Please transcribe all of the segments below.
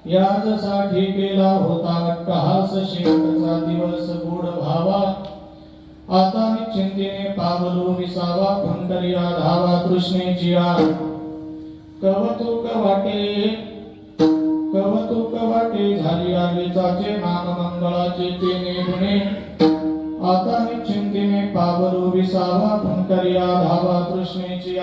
यासाठी केला होता अट्टहास शेवटचा दिवस गोड भावा आता निश्चिंतीने पावलो विसावा पंढरीया धावा तृष्णेची कवतुक वाटे झाली आलेचाचे नाम मंगळाचे ते निगुणे आता निश्चिंतीने पावलो विसावा पंढरीया धावा तृष्णेची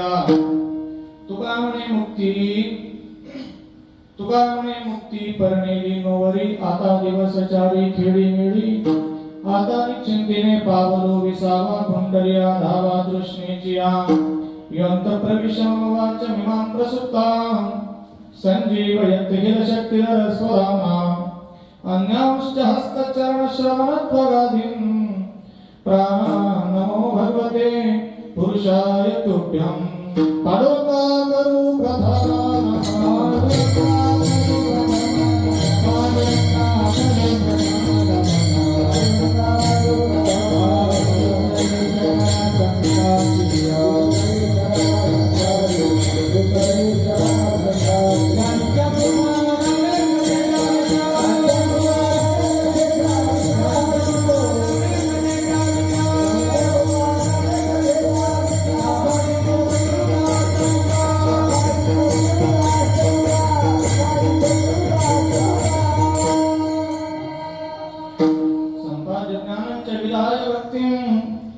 तुका म्हणे मुक्ती परनेली नोवरी आता दिवस चारी खेडी मिळी आता निश्चिंतीने पावलो विसावा पंढरीया धावा तृष्णेची यंत प्रविशम वाच मिमां प्रसुप्ता संजीवयन्ति किल शक्तिधर स्वरामा अन्यांश्च हस्तचरण श्रवणत्वगादीन् प्राण नमो भगवते पुरुषाय तुभ्यं पादोका करू प्रधान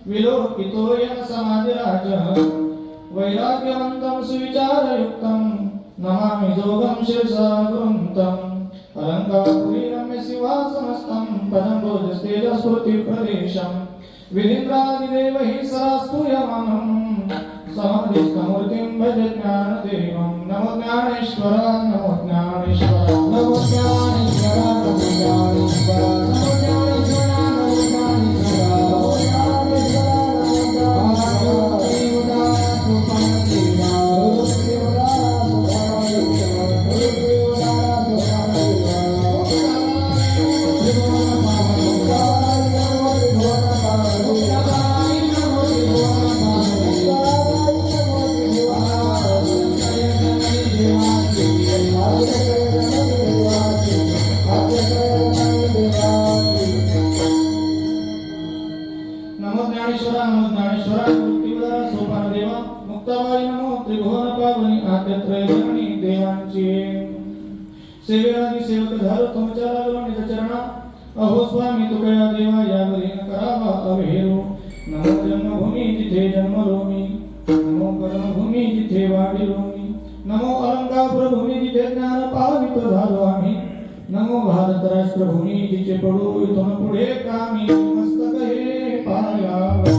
विलोकितोयं समाधिराजः वैराग्यवन्तं सुविचारयुक्तं नमामि जोगं शिरसा गुरुन्तं अलङ्कारपुरीरम्य शिवासनस्थं पदं भोजस्तेजस्फूर्तिप्रदेशं विधिन्द्रादिदेवैः सरास्तूयमानं समाधिस्थमूर्तिं भज ज्ञानदेवं नमो ज्ञानेश्वर नमो ज्ञानेश्वर नमो ज्ञानेश्वर नमो ज्ञानेश्वर नमो ज्ञानेश्वर सेवक झालो तुमच्या लागलो निज चरणा अहो स्वामी तुकया देवा यावरी न करावा अवहेरो नमो जन्मभूमी जिथे जन्मलो मी नमो कर्मभूमी जिथे वाढिलो मी नमो अलंकापुर भूमी जिथे ज्ञान पावित झालो आम्ही नमो भारत राष्ट्र भूमी जिचे पडू इथून पुढे कामी मस्तक हे पाया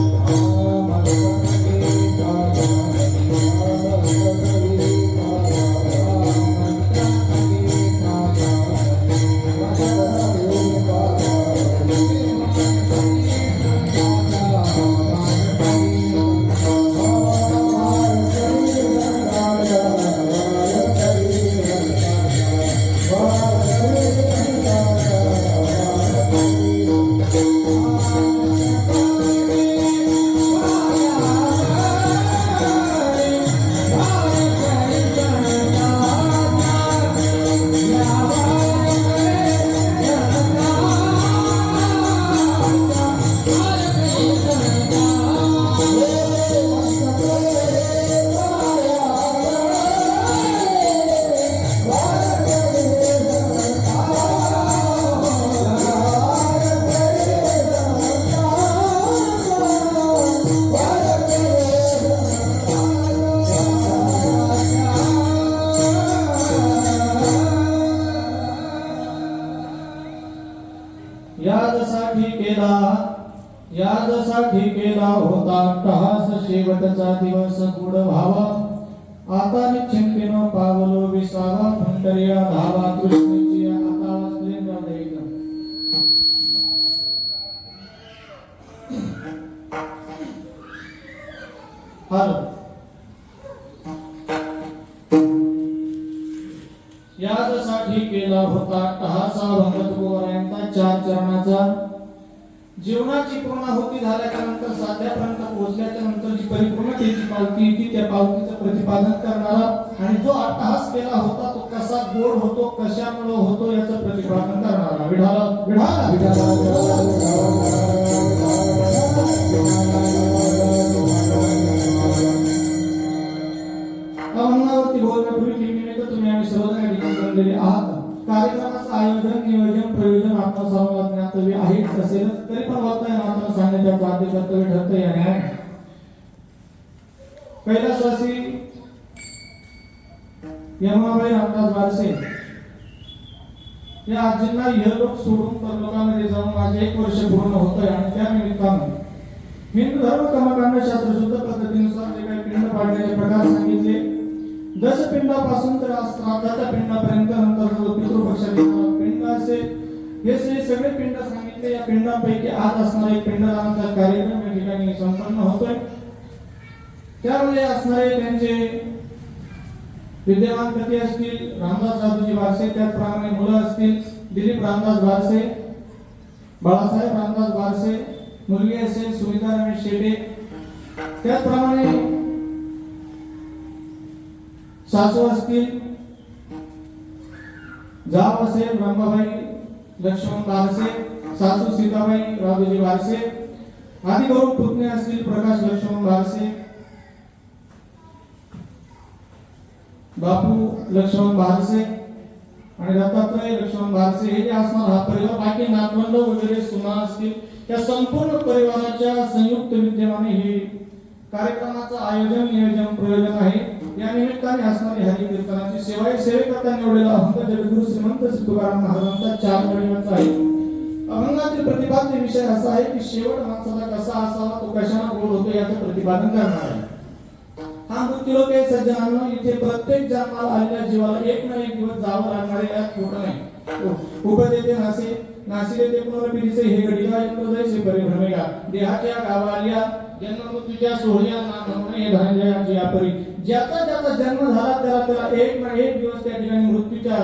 यासाठी केला होता अट्टहास शेवटचा दिवस गुड भावा आता निश्चिंतीनं पावलो विसावा पंढरीया धावा तृष्णेची आता वाचलेला द्यायचा हॅलो यासाठी केला होता अट्टहासा भगवतगुरायांचा 4 चरणाचा जीवनाची पूर्णाहुती झाल्याच्या नंतर साध्यापर्यंत पोहोचल्याच्या नंतर जी परिपूर्णतेची पावती ती त्या पावतीचं प्रतिपादन करणारा आणि जो अट्टहास केला होता तो कसा गोड होतो कशामुळे होतो याचं प्रतिपादन करणारा विठाला विठाला अभंगावरती बोलण्यापूर्वी निमित्त तुम्ही आम्ही सर्वजण या ठिकाणी जमलेले आहात. कार्यक्रमाचं आयोजन नियोजन प्रयोजन आपल्या सर्वांना ज्ञातव्य आहेच असेलच तरी पण वक्ता मात्र सांगण्याचं आद्य कर्तव्य ठरतं या न्याय कैलासवासी यमुनाबाई रामदास बारसे या आजींना इहलोक सोडून परलोकामध्ये जाऊन माझे 1 वर्ष पूर्ण होतंय आणि त्या निमित्तानं हिंदू धर्म कर्मकांड शास्त्र शुद्ध पद्धतीनुसार जे काही पिंड पाडण्याचे प्रकार सांगितले दशपिंडापासून तर श्राद्धाच्या पिंडापर्यंत नंतर जो पितृपक्षातील पिंड असेल हे सगळे पिंड सांगितले. या पिंडांपैकी आज असणारा एक पिंडदानाचा कार्यक्रम या ठिकाणी संपन्न होतोय. त्यामुळे असणारे त्यांचे विद्यमान पती असतील रामदास दादूजी बारसे त्याचप्रमाणे मुलं असतील दिलीप रामदास बारसे बाळासाहेब रामदास बारसे मुलगी असेल सुनीता रमेश शेटे त्याचप्रमाणे सासू असतील जाव असेल रंभाबाई लक्ष्मण बारसे सासू सीताबाई राघोजी बारसे आदी करून पुतणे असतील प्रकाश लक्ष्मण बारसे बापू लक्ष्मण बारसे आणि दत्तात्रय लक्ष्मण बारसे हे जे असणार हा परिवार बाकी नातवंड वगैरे सुना असतील त्या संपूर्ण परिवाराच्या संयुक्त विद्यमाने हे कार्यक्रमाचं आयोजन नियोजन प्रयोजन आहे. या निमित्ताने असणारी हरी कीर्तनाची सेवा सेवेकरता निवडलेला अभंग जगद्गुरु श्रीमंत श्री तुकाराम महाराजांचा 4 वडिलांचा आहे. अभंगातील प्रतिपाद्य विषय असा आहे की शेवट माणसाला कसा असावा तो कशाने गोड होतो याचं प्रतिपादन करणार आहे. हा मृत्यूलोक आहे सज्जनांनो इथे प्रत्येक जन्माला आलेल्या जीवाला एक ना एक दिवस जावं लागणार आहे यात खोटं नाही. उपजेते नासिले ते पुनर्पिढीचे हे घडीला इंद्रजयसे परिभ्रमेगा देहाच्या गावाल्या जन्म मृत्यूच्या सोहळ्या ना म्हणून हे धनंजयाची आपरी ज्याचा ज्याचा जन्म झाला त्याला एक ना एक दिवस त्या ठिकाणी मृत्यूच्या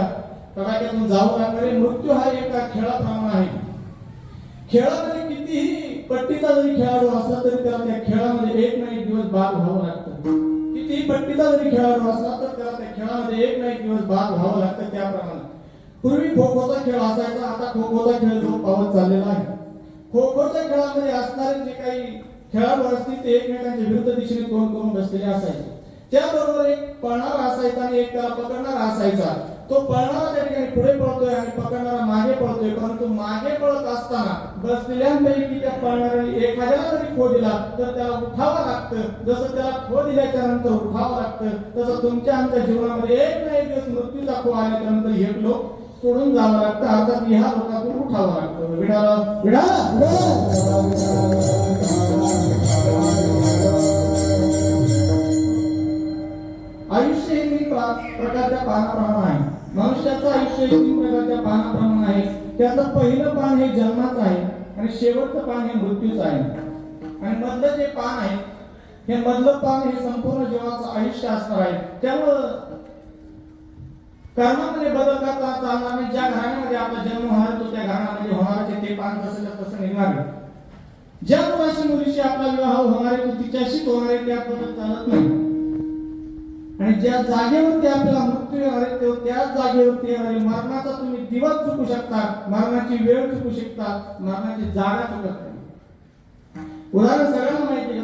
तडाख्यातून जावं लागणार आहे. मृत्यू हा एका खेळाप्रमाणे आहे. खेळामध्ये कितीही पट्टीचा जरी खेळाडू असला तरी त्याला त्या खेळामध्ये एक ना एक दिवस बाद व्हावं लागतं. कितीही पट्टीचा जरी खेळाडू असला तर त्याला त्या खेळामध्ये एक ना एक दिवस बाद व्हावं लागतं. त्याप्रमाणे पूर्वी खो खोचा खेळ असायचा आता खो खोचा खेळ जो पावत चाललेला आहे. खो खोच्या खेळामध्ये असणारे जे काही खेळाडू असतील ते एकमेकांच्या विरुद्ध दिशेने तोंड करून बसलेले असायचे. त्याबरोबर एक पळणारा असायचा आणि एक त्याला पकडणारा असायचा. तो पळणारा त्या ठिकाणी पुढे पळतोय आणि पकडणारा मागे पळतोय परंतु मागे पळत असताना बसलेल्यांपैकी त्या पळणाऱ्याने एखाद्याला जरी खो दिला तर त्याला उठावं लागतं. जसं त्याला खो दिल्याच्या नंतर उठावं लागतं तसं तुमच्या आमच्या जीवनामध्ये एक ना एक दिवस मृत्यूचा खो आल्याच्या नंतर एक लोक सोडून जावं लागतं अर्थात ह्या लोकांतून उठावं लागतं. विडाला आयुष्य हे 3 प्रकारच्या पानाप्रमाणे आहे. मनुष्याचं आयुष्य 3 प्रकारच्या पानाप्रमाणे आहे. त्याचं पहिलं पान हे जन्माचं आहे आणि शेवटचं पान हे मृत्यूचं आहे. आणि मधलं जे पान आहे हे मधलं पान हे संपूर्ण जीवनाचं आयुष्य असणार आहे. त्यामुळं कर्मामध्ये बदल करता चालणार नाही. ज्या घराण्यामध्ये आपला जन्म होणार तो त्या घराण्यामध्ये होणारच ते पान तसं निघणार आहे. ज्या मुलाशी मुलीशी आपला विवाह होणार आहे तो तिच्याशीच होणार आहे त्यात बदल चालत नाही. आणि ज्या जागेवरती आपल्याला मृत्यू येणार आहे त्याच जागेवरती येणार आहे. मरणाचा तुम्ही दिवस चुकू शकता मरणाची वेळ चुकू शकता मरणाची जागा चुकत नाही. उदाहरण सगळ्यांना माहिती आहे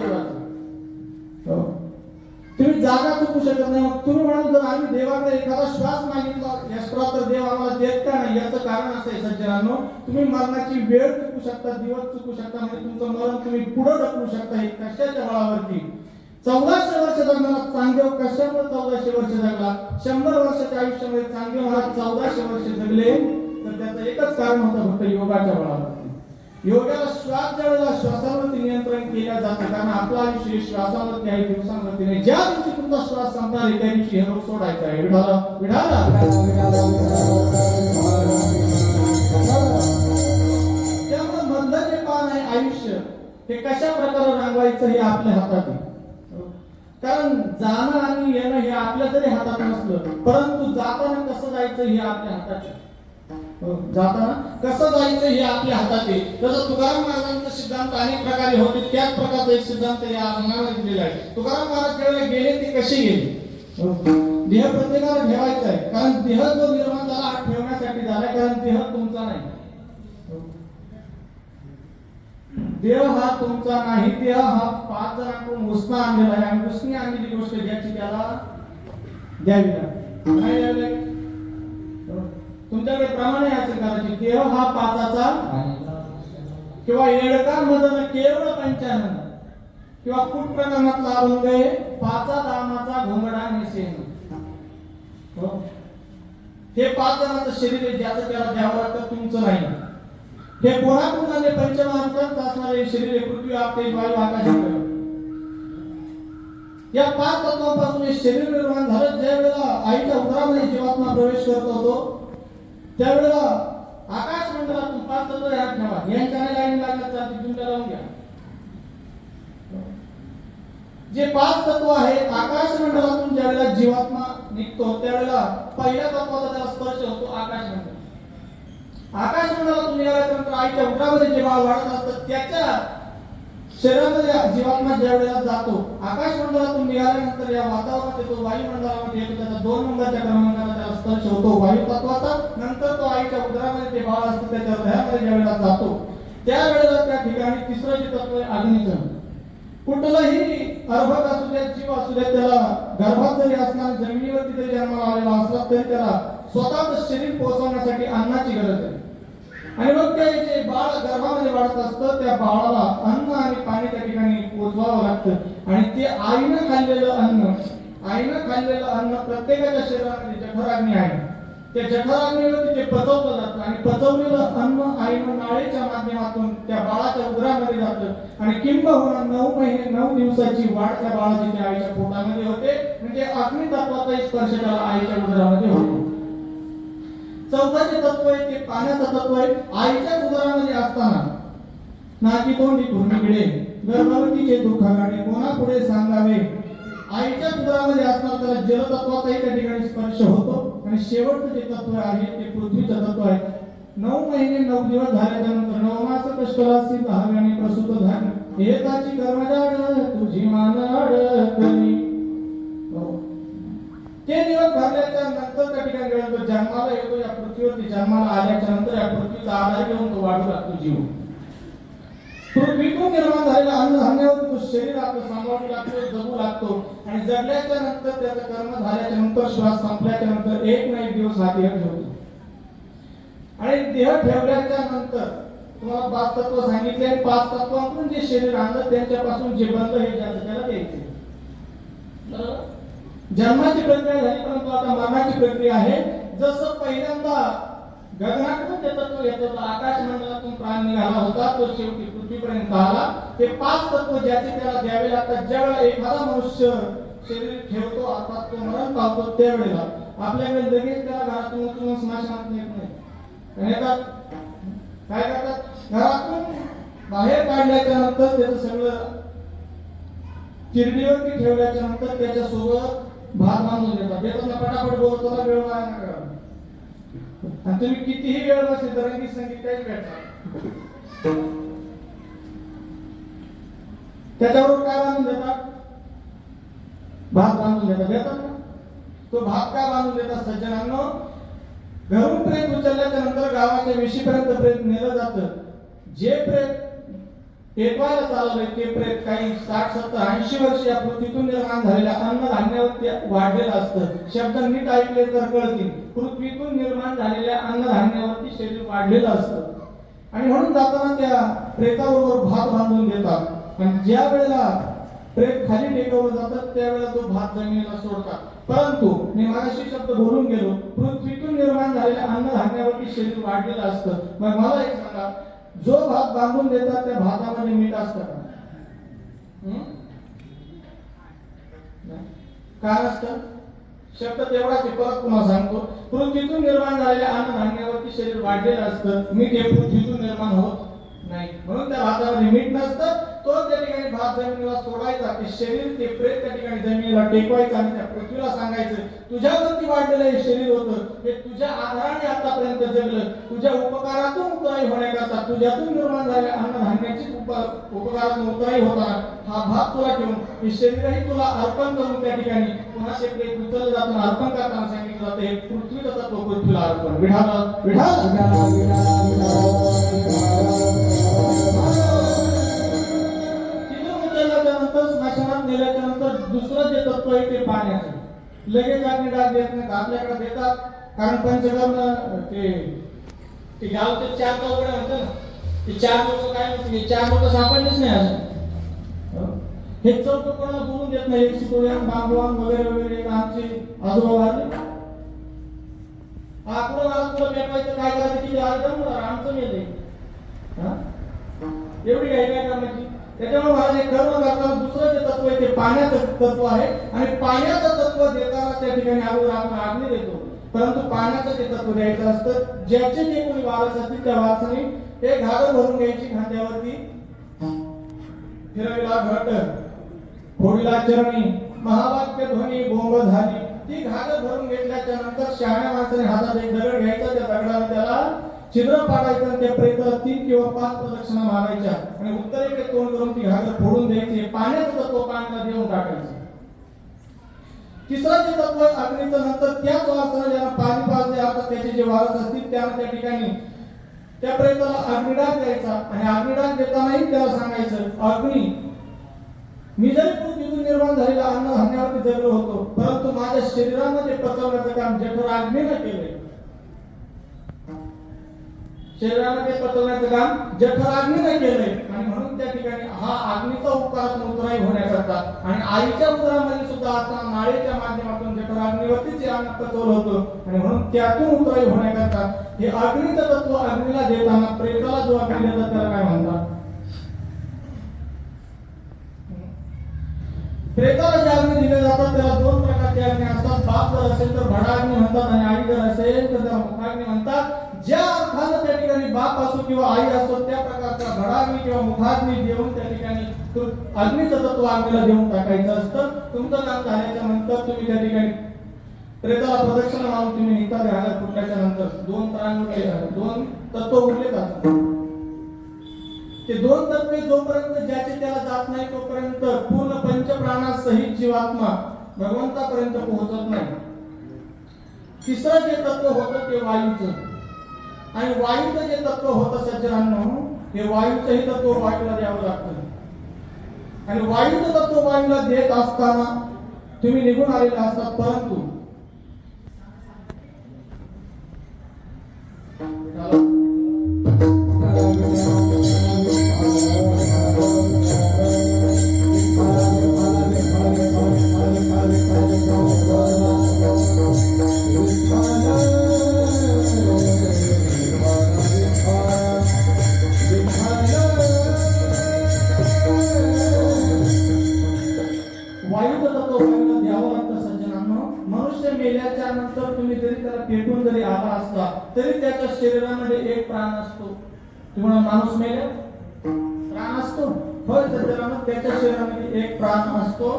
तुम्ही जागा चुकू शकत नाही. मग तुम्ही म्हणाल जर आम्ही देवाकडे एखादा श्वास मागितला या श्वास तर देव आम्हाला देत का नाही याचं कारण असं आहे सज्जनांनो तुम्ही मरणाची वेळ चुकू शकता दिवस चुकू शकता म्हणजे तुमचं मरण तुम्ही पुढे ढकलू शकता. हे कशाच्या बळावरती 1400 वर्ष जगणारा चांगदेव कशामुळे 1400 वर्ष जगला. 100 वर्षाच्या आयुष्यामध्ये चांगदेव महाराज 1400 वर्ष जगले तर त्याचं एकच कारण होतं फक्त योगाच्या बळावरती. योगाला श्वास ज्यावेळेला श्वासावरती नियंत्रण केलं जातं कारण आपलं आयुष्य श्वासावरती आहे दिवसांवरती नाही. ज्या दिवशी तुमचा श्वास संपणार त्या दिवशी हे रोग सोडायचा आहे. विढाला त्यामुळे मधलं जे पान आहे आयुष्य ते कशा प्रकारे रंगवायचं हे आपल्या हातात आहे. कारण जाणं आणि येणं हे आपल्या जरी हातात नसलं परंतु जाताना कसं जायचं हे आपल्या हातात आहे. जाताना कसं जायचं हे आपल्या हातात आहे. जसं तुकाराम महाराजांचा सिद्धांत अनेक प्रकारे होते, त्याच प्रकारचा एक सिद्धांत या अंगणामध्ये दिलेला आहे. तुकाराम महाराज ज्यावेळेला गेले ते कसे गेले? देह प्रत्येकाला ठेवायचा आहे, कारण देह जो निर्माण झाला हा ठेवण्यासाठी झालाय, कारण देह तुमचा नाही. देह हा तुमचा नाही, देह हा 5 जणांकडून उसना आणलेला आहे आणि उसने आणलेली गोष्ट ज्याची त्याला द्यावी लागते. नाही द्यावी लागते. तुमच्याकडे प्रमाण आहे असं करायची. देह हा 5चा किंवा येडका मदन केवळ पंचानन किंवा कुट प्रकरणातला अभंग आहे 5 दामाचा घोंगडा निसेन. हे 5 जणांचं शरीर आहे, ज्याचं त्याला द्यावं लागतं, तुमचं नाही. हे कोणाकडून आले? पंचमहाभूतांत असणारे शरीर आहे, पृथ्वी आप तेज वायू आकाश. या 5 तत्वांपासून हे शरीर निर्माण झालं. ज्या वेळेला आईच्या उदरामध्ये जीवात्मा प्रवेश करत होतो त्यावेळेला आकाश मंडळातून 5 तत्व याद ठेवा. यांच्या लाईन लागत चालते, तुमच्या लावून घ्या. जे 5 तत्व आहेत, आकाश मंडळातून ज्यावेळेला जीवात्मा निघतो त्यावेळेला पहिल्या तत्वाचा त्याला स्पर्श होतो आकाश मंडळ. आकाश मंडळातून निघाल्यानंतर आईच्या उदरामध्ये जे बाळ वाढत असतं त्याच्या शरीरामध्ये जीवात्मा ज्या वेळेला जातो, आकाश मंडळातून निघाल्यानंतर या वातावरणात येतो, वायुमंडळामध्ये येतो, त्याचा 2 नंबरच्या क्रमांकाला त्याला स्पर्श होतो वायू तत्वाचा. नंतर तो आईच्या उदरामध्ये जे बाळ असतं त्याच्या हृदयामध्ये ज्या वेळेला जातो त्यावेळेला त्या ठिकाणी तिसरं जे तत्व आहे अग्नीचं. कुठलाही अर्भक असू द्या, जीव असू द्या, त्याला गर्भात जरी असणार, जमिनीवरती जरी जन्माला आलेला असला तरी त्याला स्वतःच शरीर पोहोचवण्यासाठी अन्नाची गरज आहे. आणि मग ते जे बाळ गर्भामध्ये वाढत असतं त्या बाळाला अन्न आणि पाणी त्या ठिकाणी पोहोचवावं लागतं. आणि ते आईनं खाल्लेलं अन्न प्रत्येकाच्या शरीरामध्ये जठराग्नी आहे. त्या जठराग्नीवरती ते पचवलं जातं आणि पचवलेलं अन्न आईनं नाळेच्या माध्यमातून त्या बाळाच्या उदरामध्ये जातं आणि किंबहुना 9 महिने 9 दिवसाची वाढ त्या बाळाची त्या आईच्या पोटामध्ये होते. म्हणजे अग्नी तत्वाचा स्पर्श त्याला आईच्या उदरामध्ये होतो. चौथाचे तत्व आहे ते पाण्याचं तत्व आहे. आईच्या उदरामध्ये असताना नाकी तोंडी घुरनिकडे गर्भवतीचे दुःख गाणे कोणा पुढे सांगावे. आईच्या उदरामध्ये असताना त्याला जलतत्वाचाही त्या ठिकाणी स्पर्श होतो. आणि शेवटचं जे तत्व आहे ते पृथ्वीचं तत्व आहे. 9 महिने 9 दिवस झाल्याच्या नंतर 9 मास कष्टवासी भागाने प्रसूत झाली एकाची कर्मजाड तुझी मान अडकली. ते दिवस भरल्याच्या नंतर त्या ठिकाणी गेल्यानंतर जन्माला येतो. या पृथ्वीवरती जन्माला आल्याच्या नंतर या पृथ्वीचा आधार घेऊन तो वाढू लागतो जीव. पृथ्वीतून निर्माण झालेला अन्नधान्यावर तो शरीर आपलं सांभाळू लागतो, जगू लागतो. आणि जगल्याच्या नंतर त्याचं कर्म झाल्याच्या नंतर श्वास संपल्याच्या नंतर एक ना एक दिवस हा देह ठेवतो. आणि देह ठेवल्याच्या नंतर तुम्हाला 5 तत्व सांगितले आणि 5 तत्वांकडून जे शरीर आणलं त्यांच्यापासून जे बनलं हे ज्याचं त्याला द्यायचे. बरोबर? जन्माची प्रक्रिया झाली, परंतु आता मरणाची प्रक्रिया आहे. जसं पहिल्यांदा गगनातून जे तत्व येत होतं, आकाश मंडळातून प्राण निघाला होता, तो शेवटी पृथ्वीपर्यंत आला. ते 5 तत्व ज्याचे त्याला द्यावे लागतात. ज्यावेळेला एखादा मनुष्य शरीर ठेवतो अर्थात तो मरण पावतो त्यावेळेला आपल्याकडे लगेच त्याला घरातून उचलून स्मशानात नेत नाही. काय करतात? घरातून बाहेर काढल्याच्या नंतर त्याचं सगळं चिरडीवरती ठेवल्याच्या नंतर त्याच्या सोबत भात बांधून देतात. देतात ना पटापट बोल, चला वेळ वाया नका. आणि तुम्ही कितीही वेळ बसले तर रंगीत संगीत काहीच भेटणार. त्याच्यावर काय बांधून देतात? भात बांधून देतात ना. तो भात काय बांधून देतात सज्जनांनो? घरून प्रेत उचलल्याच्या नंतर गावाच्या वेशीपर्यंत प्रेत नेलं जातं. जे प्रेत पेटवायला चालवलंय ते प्रेत काही 60, 70, 80 वर्ष या पृथ्वीतून निर्माण झालेल्या अन्नधान्यावरती वाढलेलं असतं. शब्द नीट ऐकले तर कळतील. पृथ्वीतून निर्माण झालेल्या अन्नधान्यावरती शरीर वाढलेलं असतं. आणि म्हणून जाताना त्या प्रेताबरोबर भात बांधून देतात. आणि ज्या वेळेला प्रेत खाली टेकवलं जातं त्यावेळेला तो भात जमिनीला सोडतात. परंतु मी मागाशी शब्द बोलून गेलो, पृथ्वीतून निर्माण झालेल्या अन्नधान्यावरती शरीर वाढलेलं असतं. मग मला एक सांगा, जो भात बांधून देतात त्या भातामध्ये मीठ असतं का? काय असतं? शब्द तेवढाच आहे. परत पुन्हा सांगतो, पृथ्वीतून निर्माण झालेल्या अन्नधान्यावरती शरीर वाढलेलं असतं. मीठ हे पृथ्वीतून निर्माण होत नाही, म्हणून त्या भातामध्ये मीठ नसतं. तो त्या ठिकाणी भात जमिनीला सोडायचा, ते शरीर ते प्रेत त्या ठिकाणी जमिनीला टेकवायचं आणि त्या पृथ्वीला सांगायचं तुझ्यावरती वाढलेलं हे शरीर होतं, हे तुझ्या आधाराने आतापर्यंत जगलं, तुझ्या उपकारातून उतराई होण्याकरता, तुझ्यातून निर्माण झालेल्या अन्नधान्याची उपकारातून उतराई होता हा भात तुला ठेवून हे शरीरही तुला अर्पण करून त्या ठिकाणी पुन्हा ते प्रेत उचललं जातं, अर्पण करताना सांगितलं जातं हे पृथ्वीचा तत्व पृथ्वीला अर्पण. विढाल स्मशानात नेल्याच्या नंतर दुसरं जे तत्व आहे ते पाण्याचं. लगेच अग्नी डाग देत नाही, आपल्याकडे देतात कारण पंचकर्म ते गावचे 4 चौकड्या होते ना, ते 4 लोक काय म्हणते, 4 लोक सापडलेच नाही असं. हे चौक कोणाला बोलून देत नाही, एक शिकवल्या बांबवान वगैरे वगैरे आमचे आजोबा वाढले आकडं मला तुला पेटवायचं काय करायचं की आमचं मेले एवढी काय करण्याची. त्याच्यामुळे महाराज कर्म करताना दुसरं जे तत्व आहे ते पाण्याचं तत्व आहे आणि पाण्याचं तत्व देताना त्या ठिकाणी अगोदर आपण अग्नी देतो, परंतु पाण्याचं जे तत्व द्यायचं असतं ज्याचे जे कोणी वारस असतील त्या वारसाने ते घागर भरून घ्यायची, खांद्यावरती फिरविला घट फोडीला चरणी महावाक्य ध्वनी बोंब झाली. ती घागर भरून घेतल्याच्या नंतर शहाण्या माणसाने हातात एक दगड घ्यायचा, त्या दगडाला त्याला छिद्र पाडायचं आणि त्या प्रेताला 3 किंवा 5 प्रदक्षिणा मारायच्या आणि उत्तरेकडे तोंड करून ती घागर फोडून द्यायची. पाण्याचं तत्व पाण्याला देऊन टाकायचं. तिसरं जे तत्व अग्नीचं, नंतर त्याच वारसाला ज्याला पाणी पाजले आता त्याचे जे वारस असतील त्यांना त्या ठिकाणी त्या प्रेताला अग्निडाग द्यायचा आणि अग्निडाग देतानाही त्याला सांगायचं अग्नी मी जरी पृथ्वीतून निर्माण झालेला अन्न धान्यावरती जगलो होतो, परंतु माझ्या शरीरामध्ये पचवण्याचं काम जठर अग्नीने केलंय. शरीरामध्ये पचवण्याचं काम जठर अग्नीने केलंय आणि म्हणून त्या ठिकाणी हा अग्नीचा उपकारातून उतराई होण्याकरता आणि आईच्या उदरामध्ये सुद्धा असताना नाळेच्या माध्यमातून जठर अग्नीवरतीच हे अन्न पचवलं होतं आणि म्हणून त्यातून उतराई होण्याकरता हे अग्नीचं तत्व अग्नीला देताना प्रेताला जो अग्नी देतात त्याला काय म्हणतात, प्रेताला जे अग्नी दिले जातात त्याला 2 प्रकारचे अग्नी असतात. बाप जर असेल तर भडाग्नी म्हणतात आणि आई जर असेल तर त्याला मुखाग्नी म्हणतात. ज्या अर्थानं त्या ठिकाणी बाप असो किंवा आई असो त्या प्रकारचा भडाग्नी किंवा मुखाग्नी देऊन त्या ठिकाणी अग्नीचं तत्व अग्नीला देऊन टाकायचं असतं. तुमचं काम झाल्याच्या नंतर तुम्ही त्या ठिकाणी प्रेताला प्रदक्षिणा मारून तुम्ही निघता घालत फुटल्याच्या नंतर 2 प्राण उरले, 2 तत्व उरले जातात. ते 2 तत्वे जोपर्यंत ज्याचे त्याला जात नाही तोपर्यंत पूर्ण पंचप्राणासहित जीवात्मा भगवंतापर्यंत पोहोचत नाही. तिसरं जे तत्व होतं ते वायूचं आणि वायूचं जे तत्व होतं सज्जनांनो हे वायूचंही तत्व वायूला द्यावं लागतं आणि वायूचं तत्व वायूला देत असताना तुम्ही निघून आलेले असतात, परंतु मेल्याच्या नंतर तुम्ही जरी त्याला पेटून जरी आला असता तरी त्याच्या शरीरामध्ये एक प्राण असतो. तुम्हाला माणूस मेला प्राण असतो, होय सज्जनांनो त्याच्या शरीरामध्ये एक प्राण असतो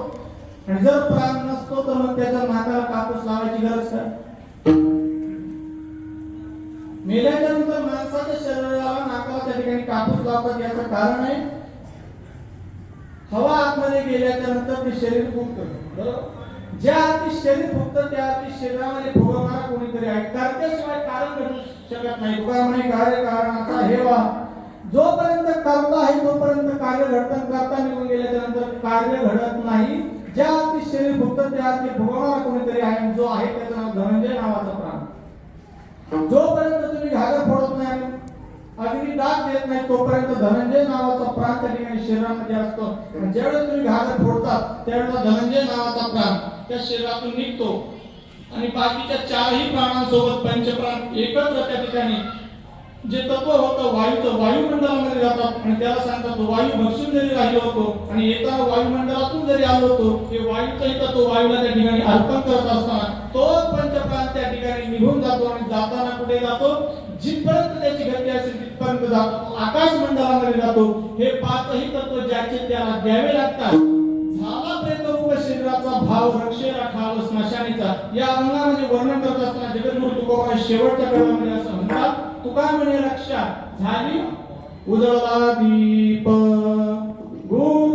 आणि जर प्राण नसतो तर मग त्याच्या नाकाला कापूस लावायची गरज काय. मेल्याच्या नंतर माणसाच्या शरीराला नाकाला त्या ठिकाणी कापूस लावतात याचं कारण आहे हवा आतमध्ये गेल्याच्या नंतर ते शरीर फुगतं. बरोबर, ज्या अर्थी शरीर फुगतं त्या अर्थी शरीरामध्ये फुगवणारा कोणीतरी आहे, त्याशिवाय कारण घडू शकत नाही. तुका म्हणे कार्य कारणाचा हेवा, जोपर्यंत करता आहे तोपर्यंत कार्य घडतं, करता निघून गेल्याच्या नंतर कार्य घडत नाही. ज्या अर्थी शरीर फुगतं त्या अर्थी फुगवणारा कोणीतरी आहे, जो आहे त्याचं नाव धनंजय नावाचा प्राण. जोपर्यंत तुम्ही घागर फोडत नाही अग्नी दाग देत नाही तोपर्यंत धनंजय नावाचा प्राण त्या ठिकाणी शरीरामध्ये असतो. ज्यावेळेस तुम्ही घागर फोडतात त्यावेळेला धनंजय नावाचा प्राण त्या शरीरातून निघतो आणि बाकीच्या 4ही प्राणांसोबत पंचप्राण एकत्र त्या ठिकाणी जे तत्व होतं वायूचं वायुमंडलामध्ये जातात आणि त्याला सांगतात वायू भक्षून जरी राहिलो होतो आणि येताना वायुमंडलातून जरी आलो होतो ते वायूचंही तत्व वायूला त्या ठिकाणी अर्पण करत असताना तो पंचप्राण त्या ठिकाणी निघून जातो आणि जाताना कुठे जातो जिथपर्यंत त्याची गती असेल तिथपर्यंत जातो, आकाश मंडळामध्ये जातो. हे पाचही तत्व ज्याचे त्याला द्यावे लागतात. झाला प्रेतरूप शरीराचा भाव रक्षेला ठाव स्मशानीचा. या अंगामध्ये वर्णन करत असताना जगद्गुरु तुकोबा शेवटच्या कडव्यामध्ये असं म्हणतात, तुका म्हणे रक्षा झाली उजळला दीप गुरु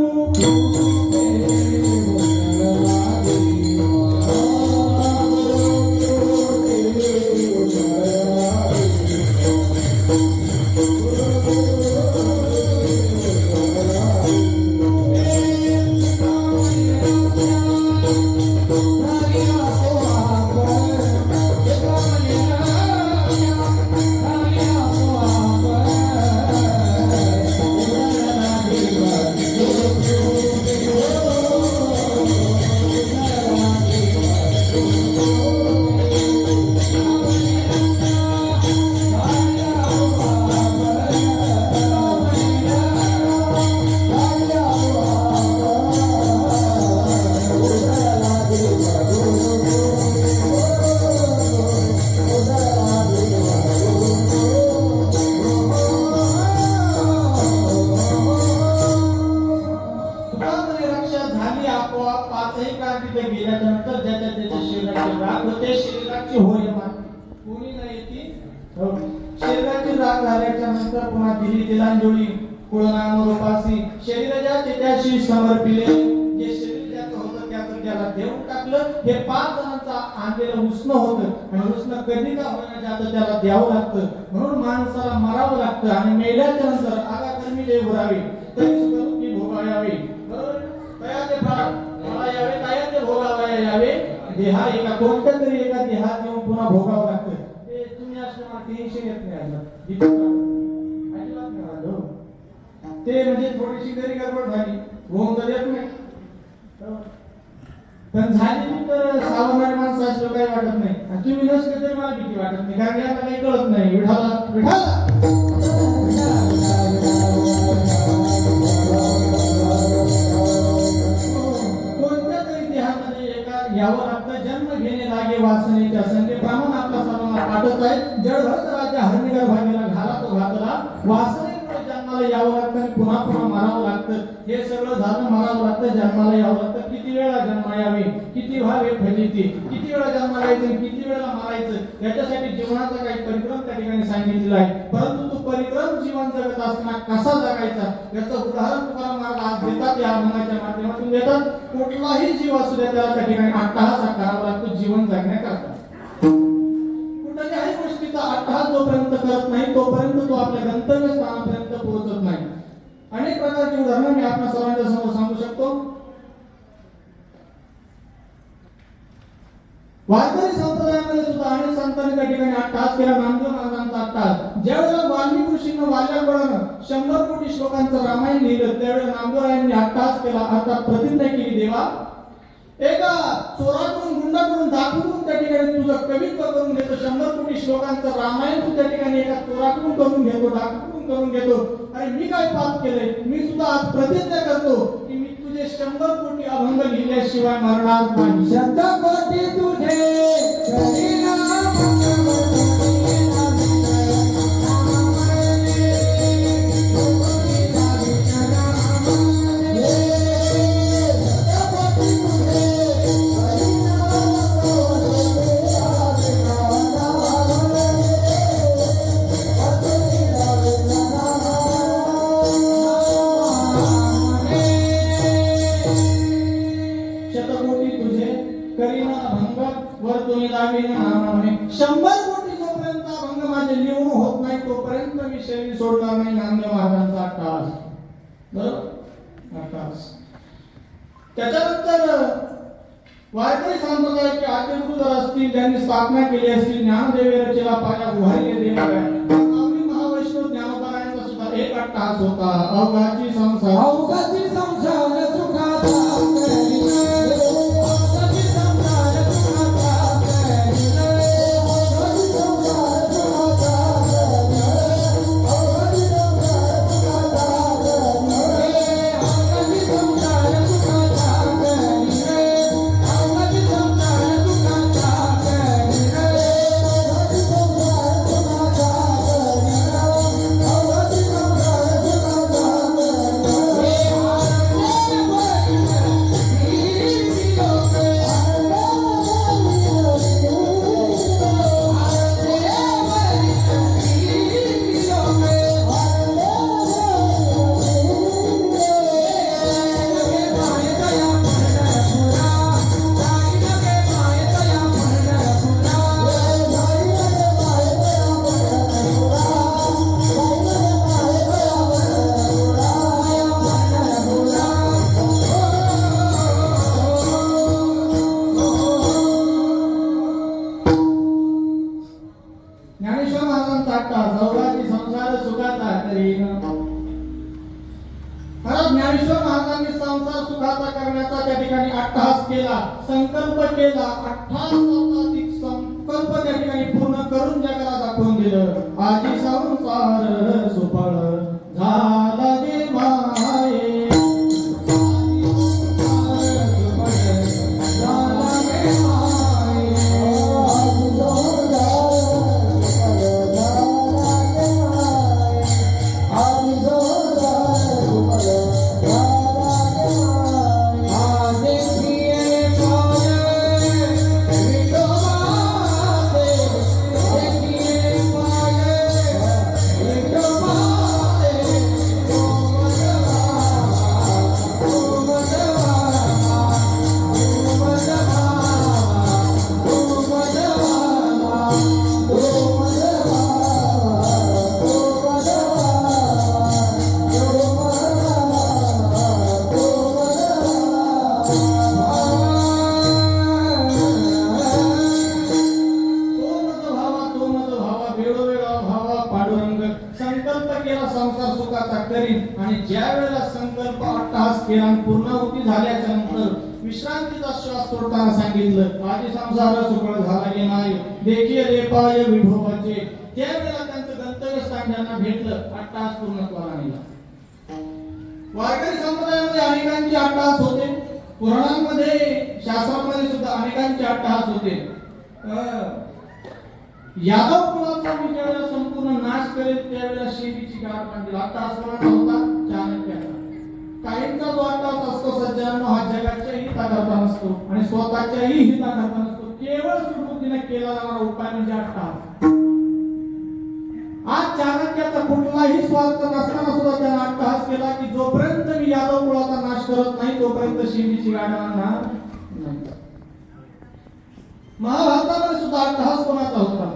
शरीराची राख झाल्याच्या नंतर पुन्हा दिली तिलांजोळी कुळनामरूपासी शरीराच्या चित्याशी समर्पिले. जे शरीर ज्याचं होतं त्याचं त्याला देऊन टाकलं. हे 5 जणांचा आणलेलं उष्ण होतं आणि उष्ण कधी का होईना ज्याचं त्याला द्यावं लागतं. म्हणून माणसाला मरावं लागतं आणि मेल्याच्या नंतर आगाकर्मी जे भरावे तरी सुद्धा दुःखी भोगावे. बरोबर तयाचे फळ मला यावे तयाचे भोगावे यावे. देहा एका कोणत्या तरी एका देहात येऊन पुन्हा भोगावं लागतं. ते तुम्ही असं टेन्शन येत नाही ते म्हणजे थोडीशी घरी गडबड झाली होऊन तर येत नाही. पण झाली तर सावरणारी माणसं असलं काही वाटत नाही. आणि तुम्ही नसले तरी मला भीती वाटत नाही कारण याला काही कळत नाही. विठाला विठाला यावर आपला जन्म घेणे लागे वासनेच्या संगे प्रमाण आपला सर्वांना पाठवत आहे. जळभरत राजा हरणीगर भागेला घाला तो घातला. वासनेमुळे जन्माला यावं लागतं आणि पुन्हा पुन्हा मारावं लागतं. हे सगळं झालं मारावं लागतं जन्माला यावं लागतं. किती वेळा जन्म यावे किती व्हावे फजिती किती वेळा जन्माला यायचं किती वेळा मारायचं याच्यासाठी जीवनाचा काही परिक्रम त्या ठिकाणी सांगितलेला आहे. परंतु तो परिक्रम जीवन जगत असताना कसा जगायचा याचं उदाहरण तुकाराम महाराज आज देतात. या अभंगाच्या माध्यमातून देतात. कुठलाही जीव असू द्या त्याला त्या ठिकाणी अट्टहास करावा लागतो जीवन जगण्याकरता. कुठल्याही गोष्टीचा अट्टहास जोपर्यंत करत नाही तोपर्यंत तो आपल्या गंतव्यस्थानापर्यंत पोहोचत नाही. अनेक प्रकारची उदाहरणं मी आपल्या सर्वांच्या समोर सांगू शकतो. वारकरी संप्रदायामध्ये सुद्धा अनेक संतांनी त्या ठिकाणी अट्टहास केला. नामदेव महाराजांचा अट्टहास ज्यावेळेला वाल्मिकी ऋषींना वाल्याकडून 100 कोटी श्लोकांचं रामायण लिहिलं त्यावेळेला नामदेवरायांनी अट्टहास केला अर्थात प्रतिज्ञा केली देवा एका चोराकडून गुंडाकडून दाखवून त्या ठिकाणी तुझं कवित्व करून घेतो. 100 कोटी श्लोकांचं रामायण तू त्या ठिकाणी एका चोराकडून करून घेतो दाखवून करून घेतो. आणि मी काय पाप केलंय मी सुद्धा आज प्रतिज्ञा करतो की मी तुझे 100 कोटी अभंग लिहिल्याशिवाय मरणार नाही. 100 कोटी तुझे करीना अभंग वर तुम्ही दाविन नामाने 100 कोटी जोपर्यंत अभंग माझे लिहून होत नाही तोपर्यंत मी शरीर सोडणार नाही. नामदेव महाराजांचा अट्टहास. बरोबर अट्टहास. त्याच्यानंतर वारकरी संप्रदायाचे आद्यगुरु जर असतील ज्यांनी स्थापना केली असतील ज्ञानदेव रचेला पाया उभारले देवाला माऊली महावैष्णव ज्ञानोबारायांचा सुद्धा एक अट्टहास होता. अवघाची संसार सुखाचा ठिकाणी अट्टहास केला, संकल्प केला, 28 संकल्प त्या ठिकाणी पूर्ण करून जगाला दाखवून दिलं. आजी संसार सुफळ झाला गे माये, संसार सुखाचा करीन. आणि ज्या वेळेला संकल्प अट्टहास केला आणि पूर्णाहुती झाल्याच्या नंतर विश्रांतीचा श्वास सोडताना सांगितलं, आधी संसार सुखळ झाला गे माय, देखील रे पाय विठोबाचे. त्यावेळेला त्यांचं गंतव्यस्थान त्यांना भेटलं, अट्टहास पूर्णत्वाला नेला. वारकरी संप्रदायामध्ये अनेकांचे अट्टहास होते, पुराणांमध्ये शास्त्रांमध्ये सुद्धा अनेकांचे अट्टहास होते. यादव कुळाचा मी ज्यावेळेला संपूर्ण नाश करेल त्यावेळेला शेतीची गाठ बांधेल. अट्टहास कोणाचा होता? चाणक्याचा. काहींचा जो अट्टहास असतो सज्जनांनो, हा जगाच्या हिताकरता नसतो आणि स्वतःच्याही हिताकरता नसतो. केवळ सुडबुद्धीने केला जाणारा उपाय म्हणजे अट्टहास. आज चाणक्याचा कुठलाही स्वार्थ नसताना सुद्धा त्याने अट्टहास केला की जोपर्यंत मी यादव कुळाचा नाश करत नाही तोपर्यंत शेतीची गाठ बांधणार नाही. महाभारतामध्ये सुद्धा अट्टहास कोणाचा होता?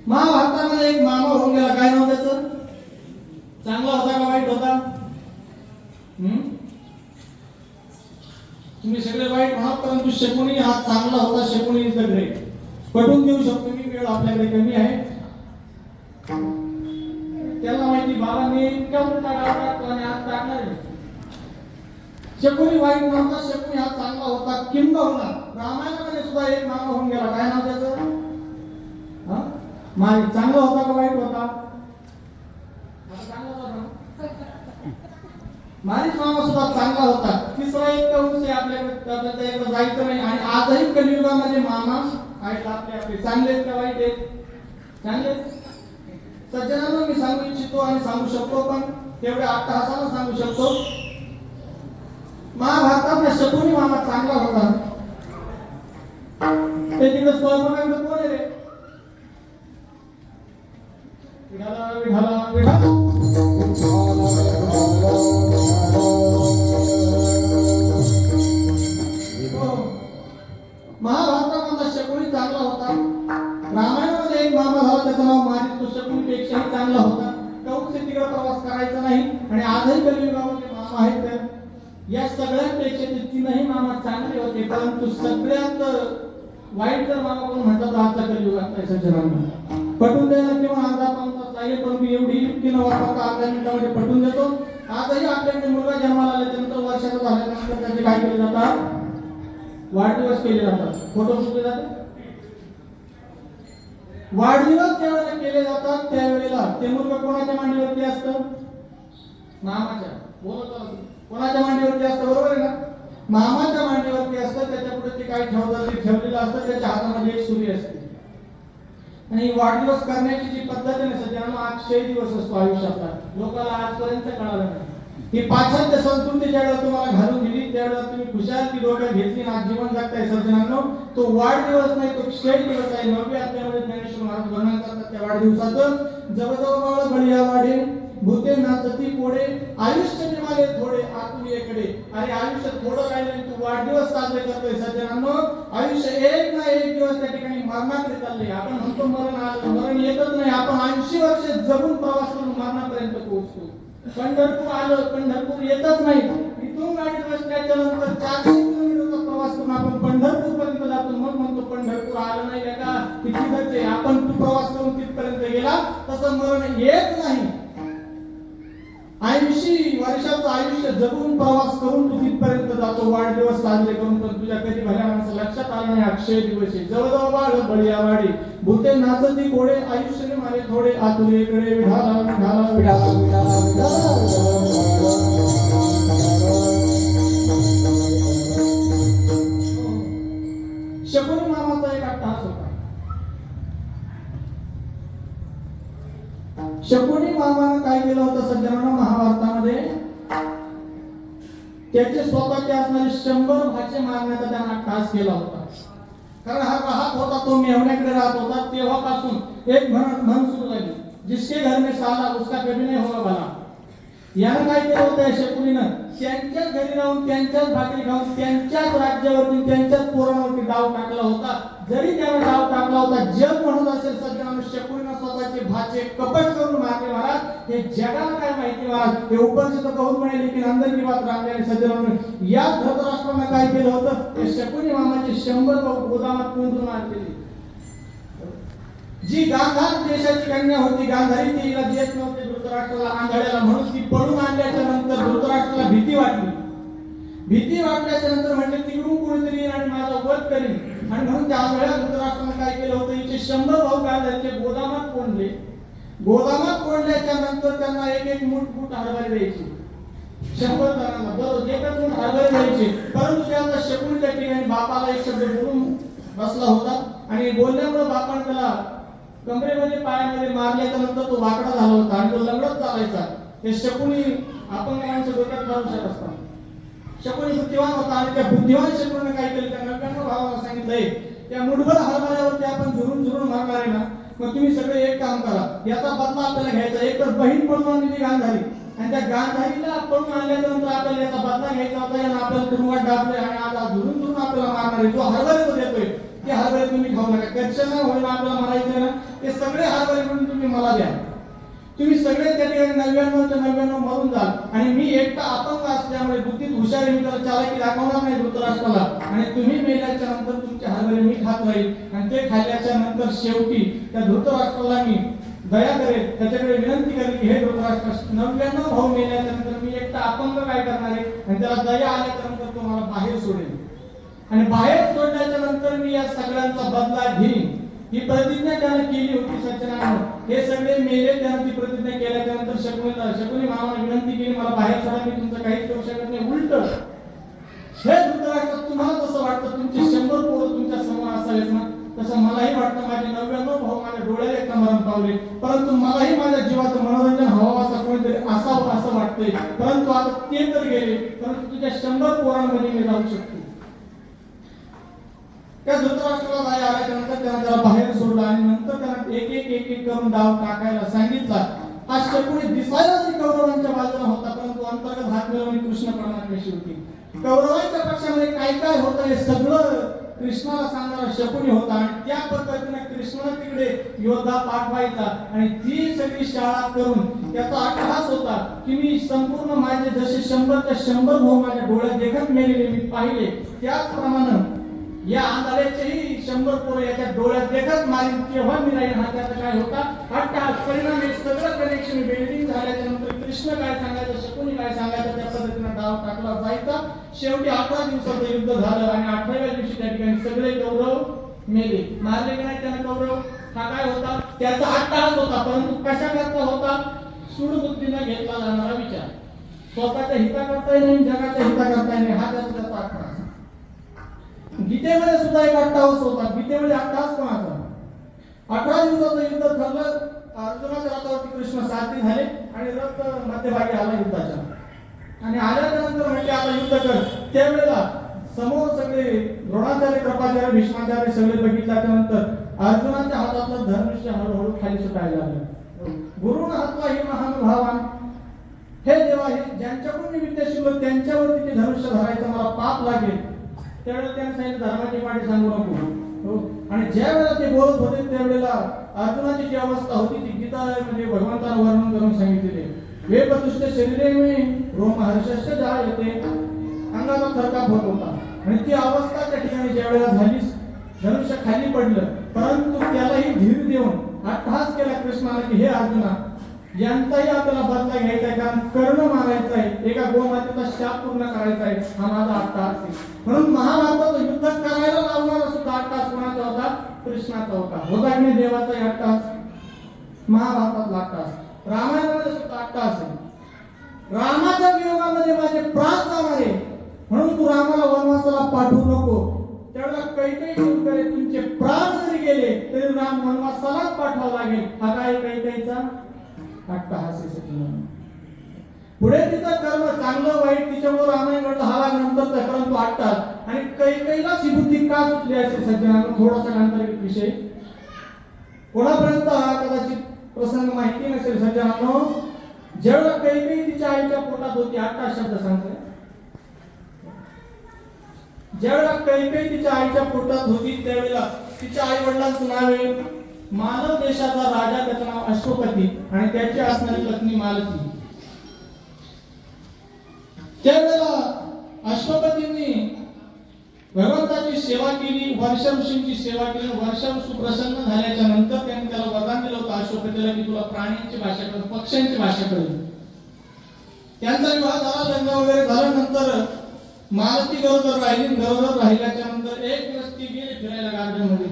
महाभारतामध्ये एक मामा होऊन गेला, काय नाव त्याचं? चांगला होता का वाईट होता? तुम्ही सगळे वाईट म्हणा, परंतु शकुनी हा चांगला होता. Shakuni is the great. पटवून देऊ शकतो मी, वेळ आपल्याकडे कमी आहे. त्याला माहिती बाबा मी इतका मोठा गाव टाकतो आणि आज टाकणार आहे. शकुनी वाईट नव्हता, शकुनी हा चांगला होता. किंबहुना रामायणामध्ये सुद्धा एक मामा होऊन गेला, काय नाव त्याचं? मारी. चांगला होता का वाईट होता? मारीच मामा सुद्धा चांगला होता. तिसरा एक कंस आपल्याकडे जायचं नाही. आणि आजही कलियुगामध्ये मामा आहेत आपले चांगले का वाईट आहेत? चांगले. सज्जनांना मी सांगू इच्छितो आणि सांगू शकतो, पण तेवढ्या अट्टहासाने सांगू शकतो. महाभारतातला शकुनी मामा चांगला होता. ते तिकडे स्वयंपाकांचं कोण आहे रे? विठाला विठाला विठाला. महाभारतामधला शकुनी चांगला होता. रामायणामध्ये एक मामा झाला, त्याचं नाव मारीच. तो शकुनीपेक्षाही चांगला होता. कंस तिकडे प्रवास करायचा नाही. आणि आजही कलियुगामध्ये मामा आहेत तर या सगळ्यांपेक्षा ते तीनही मामा चांगले होते. परंतु सगळ्यात वाईट जर मामा कोण म्हटलं तर आजचा कलियुगात आहे सज्जनांना. पटवून द्यायला किंवा अर्धा पाऊण तास लागेल, परंतु एवढी युक्ती न वापरता अर्ध्या मिनिटामध्ये पटवून देतो. आजही आपल्याकडे मुलगा जन्माला आल्यानंतर वर्षाचा झाल्यानंतर त्याचे काय केले जातात? वाढदिवस केले जातात. फोटो सुटले जाते. वाढदिवस ज्यावेळेला केले जातात त्यावेळेला ते मुलगा कोणाच्या मांडीवरती असतं? मामाच्या. बोलत कोणाच्या मांडीवरती असतं? बरोबर आहे ना? मामाच्या मांडीवरती असतं. त्याच्या पुढे ते काही ठेवलेलं असतं. त्याच्या हातामध्ये एक सुरी असते. आणि वाढदिवस करण्याची जी पद्धत आहे ना सध्या, 800 दिवस असतो आयुष्यातला. लोकांना आजपर्यंत कळालं नाही. ही पाश्चात्य संस्कृती ज्यावेळेला तुम्हाला घालून दिली त्यावेळेला तुम्ही खुशाल ती डोक्यात घेतली आणि आज जीवन जगताय सज्जनांनो. तो वाढदिवस नाही, तो क्षय दिवस आहे. 9व्या अध्यायामध्ये ज्ञानेश्वर महाराज वर्णन करतात त्या वाढदिवसाचं. जवळजवळ बाळ बळीया वाढे, भूते नाचती कोडे, आयुष्य निमाले थोडे आतुलीकडे. अरे आयुष्य थोडं राहिलं, तू वाढदिवस साजरे करतोय सज्जनांनो. आयुष्य एक ना एक दिवस त्या ठिकाणी मरणाकडे चाललंय. आपण म्हणतो मरण आलं, मरण येतच नाही. आपण 80 वर्ष जगून प्रवास करून मरणापर्यंत पोहोचतो. पंढरपूर आलं, पंढरपूर येतच नाही. इथून गाडीत बसल्याच्या नंतर 400 किलोमीटरचा प्रवास करून आपण पंढरपूर पर्यंत जातो. मग म्हणतो पंढरपूर आलं नाही का, तिथेच आहे. आपण तू प्रवास करून तिथपर्यंत गेला. तसं मरण येत नाही. 80 वर्षाचं आयुष्य जगून इथून प्रवास करून तू तिथपर्यंत जातो वाढदिवस साजरे करून, पण तुझ्या कधी भल्या माणसं लक्षात आलं नाही अक्षय दिवस आहे. जवळजवळ बाळ बळीया वाडी भूते नाचती घोडे आयुष्याने मारे थोडे आतुरेकडे विढाला विढाला विढाला विढाला. शकुनी मामाचा एक अट्टहास होता. शकुनी मामानं काय केलं होतं सज्जनांनो, महाभारतामध्ये त्याचे स्वतःचे असणारे 100 भाचे मारण्याचा त्यानं अट्टहास केला होता. कारण हा राहत होता, तो मेवण्याकडे राहत होता. तेव्हापासून एक म्हण सुरू झाली, जिसके घर में साला उसका कभी नहीं होगा भला. यानं काय केलं होतं शकुनीनं, त्यांच्याच घरी राहून त्यांच्याच भाकरी खाऊन त्यांच्याच राज्यावरती त्यांच्याच पोरांवरती डाव टाकला होता. जरी त्यानं डाव टाकला होता, जग म्हणत असेल सज्जनांनो शकुनीनं स्वतःचे भाचे कपट करून मारले महाराज, हे जगाला काय माहिती महाराज. हे ऊपर से तो बहुत बड़े लेकिन अंदर की बात रामने सज्जनांनो, या धृतराष्ट्रानं काय केलं होतं, ते शकुनी मामाचे 100 गोदामात कोंडून मारलेली. जी गांधार देशाची कन्या होती, गांधारी तिला देत नव्हते धृतराष्ट्राला, आंधळ्याला, म्हणून ती पळून आणल्याच्या नंतर धृतराष्ट्राला भीती वाटली. भीती वाटल्याच्या नंतर म्हणजे तिकडून कोणीतरी येईल आणि माझा वध करेल, आणि म्हणून त्या आंधळ्या धृतराष्ट्राने काय केलं होतं, हिचे 100 भाऊ गांधारीचे गोदामात कोंडले. गोदामात कोंडल्याच्या नंतर त्यांना एक मूठ हरभरे द्यायची. 100 जणांना बरोबर एकच मूठ हरभरे द्यायचे. परंतु त्याचा शकुनीच्या ठिकाणी बापाला एक शब्द बोलून बसला होता, आणि बोलल्यामुळे बापाने त्याला कमरेमध्ये पायामध्ये मारल्याच्या नंतर तो वाकडा झाला होता आणि तो लंगडत चालायचा. ते शकुनी अपंग माणसं डोक्यात घालू शकत असतात. शकुनी बुद्धिवान होता, आणि त्या बुद्धिवान शकुनीने काय केलं, त्या 99 भावाला सांगितलंय, त्या मुठभर हरभऱ्यावरती आपण झुरून मारणार आहे ना, मग तुम्ही सगळे एक काम करा, याचा बदला आपल्याला घ्यायचा. एक तर बहीण पळून आणली गांधारी, आणि त्या गांधारीला पळून आणल्याच्या नंतर आपल्याला याचा बदला घ्यायचा होता. यानं आपल्याला तुरुंगात डाबले आणि आता झुरून आपल्याला मारणार आहे. जो हरभरे तो देतोय ते हरभरे तुम्ही खाऊ नका. कच्च्या होईल आपल्याला मारायचं ना, ते सगळे हरभरे म्हणून तुम्ही मला द्या. तुम्ही सगळे त्या ठिकाणी 99च्या 99 मरून जाल, आणि मी एकटा अपंग असल्यामुळे बुद्धीत हुशारी मी त्याला चालाकी दाखवणार नाही धृतराष्ट्राला, आणि तुम्ही मेल्याच्या नंतर तुमचे हरभरे मी खात राहील. आणि ते खाल्ल्याच्या नंतर शेवटी त्या धृतराष्ट्राला मी दया करेल, त्याच्याकडे विनंती करेल की हे धृतराष्ट्र, 99 भाऊ मेल्याच्या नंतर मी एकटा अपंग काय करणार आहे, आणि त्याला दया आल्याच्या नंतर तो मला बाहेर सोडेल, आणि बाहेर सोडल्याच्या नंतर मी या सगळ्यांचा बदला घेईन. ही प्रतिज्ञा त्याने केली होती सज्जनांनो. हे सगळे मेले, त्याने ती प्रतिज्ञा केल्याच्या नंतर शकुनी मामाने विनंती केली, मला बाहेर सोडा, मी तुमचं काहीच करू शकत नाही. उलट हे धृतराष्ट्र, तुम्हाला जसं वाटतं तुमचे 100 पोरं तुमच्या समोर असावेत ना, तसं मलाही वाटतं माझे 99 भाऊ माझ्या डोळ्याला एकदा मरण पावले, परंतु मलाही माझ्या जीवाचं मनोरंजन हवं असं कोणीतरी असावं असं वाटतंय. परंतु आता ते तर गेले, परंतु तुझ्या 100 पोरांमध्ये मी राहू शकतो. त्या धृतराष्ट्राला दया आल्याच्या नंतर त्याला बाहेर सोडलं, आणि नंतर त्याला एक करून डाव टाकायला सांगितला. हा शकुनी दिसायला तरी कौरवांच्या बाजूला होता, परंतु अंतर्गत हात मिळवून कृष्ण प्रमाण कशी होती. कौरवांच्या पक्षामध्ये काय काय होतं हे सगळं कृष्णाला सांगणारा शकुनी होता, आणि त्या पद्धतीने कृष्णाला तिकडे योद्धा पाठवायचा, आणि ती सगळी शाळा करून त्याचा अट्टहास होता की मी संपूर्ण माझे जसे 100च्या 100 भाऊ माझ्या डोळ्यात देखत मेलेले मी पाहिले, त्याचप्रमाणे या आंधळ्याचेही 100 पोरं याच्या डोळ्यात देखत मारीन, तेव्हा मी राहील. हा त्याचा काय होता अट्टहास. परिणाम हे सगळं कनेक्शन बिल्डिंग झाल्याच्या नंतर कृष्ण काय सांगायचं, शकुनी काय सांगायचं, त्या पद्धतीने डाव टाकला जायचा. शेवटी 11 दिवसाचं युद्ध झालं, आणि 18व्या दिवशी त्या ठिकाणी सगळे कौरव मेले. मारले की नाही त्याने कौरव. हा काय होता, त्याचा अट्टहास होता, परंतु कशा करता होता, सूडबुद्धीने घेतला जाणारा विचार. स्वतःच्या हिता करता नाही, जगाच्या हिता करता नाही, हा त्याचा अट्टहास. गीतेमध्ये सुद्धा एक अट्टहास होता. गीतेमध्ये अट्टहास कोणाचा, 18 दिवसाचं युद्ध ठरलं. अर्जुनाच्या रथावरती कृष्ण सारथी झाले, आणि रथ मध्यभागी आला युद्धाच्या, आणि आल्याच्या नंतर म्हणजे आता युद्ध कर. त्यावेळेला समोर सगळे द्रोणाचार्य, कृपाचार्य, भीष्माचार्य सगळे बघितल्याच्या नंतर अर्जुनाच्या हातातलं धनुष्य हळूहळू खाली सुटायला लागलं. गुरुन हत्वा ही महानुभावान, हे देवा, हे ज्यांच्याकडून मी विद्या शिकलो त्यांच्यावरती ते धनुष्य धरायचं मला पाप लागेल. त्यावेळेला त्यांनी सांगितलं धर्माची पाठी सांगू नको. आणि ज्या वेळेला ते बोलत होते त्यावेळेला अर्जुनाची जी अवस्था होती ती गीता म्हणजे भगवंतानं वर्णन करून सांगितलेले. वेपतुष्ट शरीरे में रोमहर्षश्च जायते, अंगाचा थरकाप होत होता, आणि ती अवस्था त्या ठिकाणी ज्या वेळेला झाली, धनुष्य खाली पडलं, परंतु त्यालाही धीर देऊन अट्टहास केला कृष्णाने की हे अर्जुना, यांचाही आपल्याला बदला घ्यायचा आहे, कारण कर्ण मारायचं आहे, एका गोमातेचा शाप पूर्ण करायचा आहे, हा माझा अट्टहास आहे. म्हणून महाभारताचं युद्ध करायला लावणारा सुद्धा अट्टहास कोणाचा होता? कृष्णाचा होता. होता की नाही देवाचा अट्टहास? महाभारतातला अट्टहास. रामायणामध्ये सुद्धा अट्टहास आहे. रामाच्या वियोगामध्ये माझे प्राण जाणार आहे, म्हणून तू रामाला वनवासाला पाठवू नको. त्यावेळेला कैकेयी करे तुमचे प्राण जरी गेले तरी राम वनवासालाच पाठवावा लागेल. हा काय कैकेयीचा अट्टहास आहे सज्जनांनो. पुढे तिचं कर्म चांगलं वाईट तिच्यावर रामायण घडलं हा भाग नंतरचा, परंतु अट्टहास आणि कैकेयीला ही बुद्धी का सुचली असेल सज्जनांनो? थोडासा आंतरिक विषय कोणापर्यंत हा कदाचित प्रसंग माहिती नसेल सज्जनांनो. जेव्हा कैकेयी तिच्या आईच्या पोटात होती, अट्टहास शब्द सांगतोय, ज्यावेळेला कैकेयी तिच्या आईच्या पोटात होती त्यावेळेला तिच्या आई वडिलांचं नाव आहे मानव देशाचा राजा, त्याचं नाव अश्वपती आणि त्याची असणारी पत्नी मालती. त्यावेळेला अश्वपतींनी भगवंताची सेवा केली, वर्षा ऋषींची सेवा केली. वर्षा ऋषी प्रसन्न झाल्याच्या नंतर त्यांनी त्याला वरदान दिलं होतं अश्वपतीला की तुला प्राण्यांची भाषा कळेल, पक्ष्यांची भाषा कळेल. त्यांचा विवाह झाला, लग्न वगैरे झाल्यानंतर मालती गरोदर राहिली. गरोदर राहिल्याच्या नंतर एक दिवस ती गेली फिरायला गार्डन मध्ये.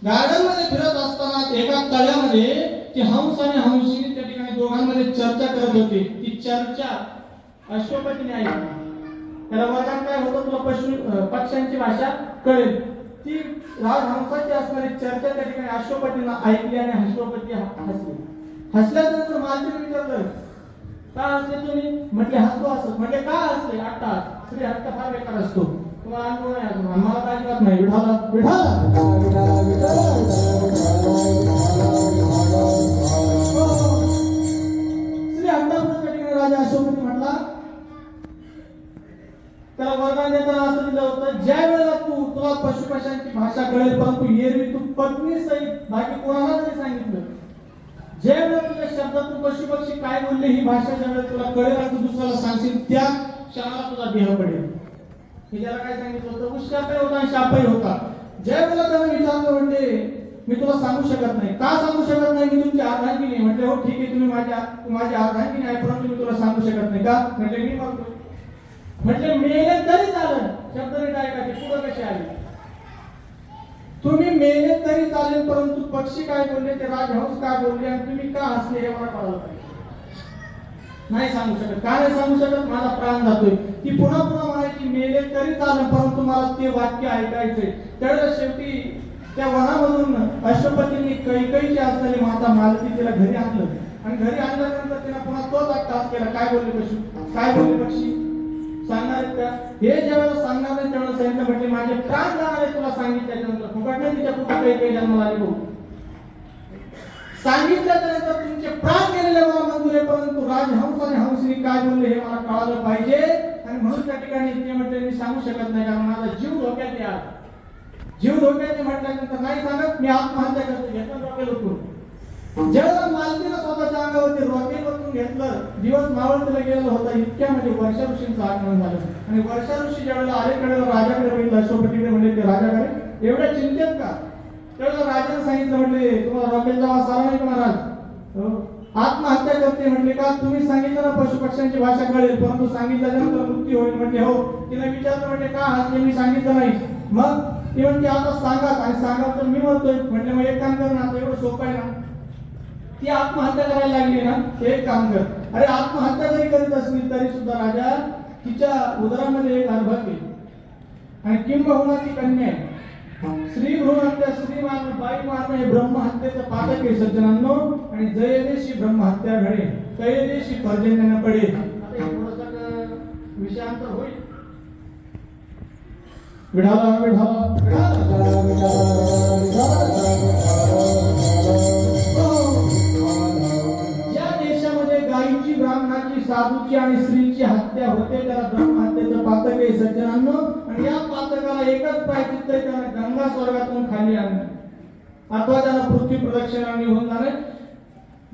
गार्डन मध्ये फिरत असताना एका तळ्यामध्ये ती हंस आणि हंसिनी त्या ठिकाणी दोघांमध्ये चर्चा करत होती. ती चर्चा अश्वपतीने ऐकली. त्याला वरदान काय होतं? तुला पक्ष्यांची भाषा कळेल. ती राजहंसाची असणारी चर्चा त्या ठिकाणी अश्वपतीने ऐकली आणि अश्वपती हसले. हसल्यानंतर मालतीने विचारलं का हसले तुम्ही? म्हटले हसलो असत. म्हटले का हसले? अट्टहास. स्त्री हट्ट फार बेकार असतो. तुम्हाला अनुभव नाही अजून, आम्हाला काय अजिबात नाही. विठाला विठाला स्त्री हट्टापूर्वक ठिकाणी राजा अशोकपती म्हटला, त्याला वरदान देताना असं दिलं होतं ज्या वेळेला तुला पशुपक्ष्यांची भाषा कळेल, परंतु एरवी तू पत्नी सहित बाकी कोणाला जरी सांगितलं, ज्या वेळेला तुझ्या शब्दातून पशुपक्षी काय बोलले ही भाषा ज्या वेळेला तुला कळेल आणि तू दुसऱ्याला सांगशील त्या क्षणाला तुझा देह पडेल. हे त्याला काय सांगितलं होतं? उशापही होता आणि शापही होता. ज्या वेळेला त्याने विचारलं म्हणजे मी तुला सांगू शकत नाही. का सांगू शकत नाही? मी तुमची अर्धांगिनी आहे. म्हटले हो ठीक आहे, तू माझी अर्धांगिनी आहे, परंतु मी तुला सांगू शकत नाही. का? म्हटले मी मरतो. म्हटले मेले तरी चालेल. शब्द नीट ऐका, ते पुढे कसे आले? तुम्ही मेले तरी चालेल, परंतु पक्षी काय बोलले, ते राजहंस काय बोलले आणि तुम्ही का हसले हे मला कळलं पाहिजे. नाही सांगू शकत. का नाही सांगू शकत? माझा प्राण जातोय. ती पुन्हा पुन्हा म्हणायची मेले तरी चालेल, परंतु मला ते वाक्य ऐकायचंय. त्यावेळेला शेवटी त्या वनामधून अश्वपतींनी कैकेयीची असलेली माता मालती तिला घरी आणलं आणि घरी आणल्यानंतर तिला पुन्हा तोच अट्टहास केला. काय बोलले पशु? काय बोलले पक्षी? सांगणार आहेत का? हे ज्यावेळेला सांगणार नाही त्यावेळेला सांगितलं, म्हटले माझे प्राण जाणार आहे तुला सांगितल्यानंतर. फुकट नाही तिच्या पुढे कैकेयी जन्माला आली भाऊ. सांगितल्यानंतर तुमचे प्राण गेलेले मला मंजूर आहे, परंतु राजहंस आणि हंसिनी काय बोलले हे मला कळालं पाहिजे. आणि म्हणून त्या ठिकाणी ते म्हटले मी सांगू शकत नाही, कारण माझा जीव धोक्यात आहे. जीव धोक्यात म्हटल्यानंतर नाही सांगत, मी आत्महत्या करतो. घेतलं रॉकेल उठून. ज्यावेळेला मालतीनं स्वतःच्या अंगावरती रॉकेल वरून घेतलं, दिवस मावळतीला गेलेला होता. इतक्यामध्ये वर्षा ऋषींचं आगमन झालं आणि वर्षा ऋषी ज्यावेळेला आलेकडे राजाकडे बघितलं, अश्वपतीकडे म्हणले ते राजाकडे एवढ्या चिंतेत का? त्यावेळेला राजाने सांगितलं, म्हटले तुम्हाला रॉकेलचा वास आला नाही का महाराज? आत्महत्या करते. म्हटले का? तुम्ही सांगितलं ना पशुपक्ष्यांची भाषा कळेल, परंतु सांगितल्यानंतर मृत्यू होईल. म्हटले हो. तिने विचारलं, म्हटले का हसले? मी सांगितलं नाही. मग ती म्हणते आता सांगा. आणि सांगा तर मी म्हणतोय. म्हटले मग एक काम कर ना, आता एवढं सोपं आहे ना. ती आत्महत्या करायला लागली ना, एक काम कर. अरे आत्महत्या जरी करीत असली तरी सुद्धा राजा तिच्या उदरामध्ये एक अर्भक आहे आणि किंबहुना ती कन्या आहे. स्त्री भ्रूण हत्या, स्त्री मारणं, बाई मारणं हे ब्रह्महत्येचं पातक आहे सज्जनांनो. आणि जयदेशी ब्रह्महत्या घडे, तयदेशी पर्जन्यानं पडे. आता हे थोडंसं विषयांतर होईल. विढाला विढाला ज्या देशामध्ये गायीची, ब्राह्मणाची, साधूची आणि स्त्रीची हत्या होते त्याला ब्रह्महत्येचं पातक आहे सज्जनांनो. आणि या पातकाला एकच प्रायश्चित्त आहे, त्याला गंगा स्वर्गातून खाली आणणे अथवा त्याला पृथ्वी प्रदक्षिणा निघून जाणे.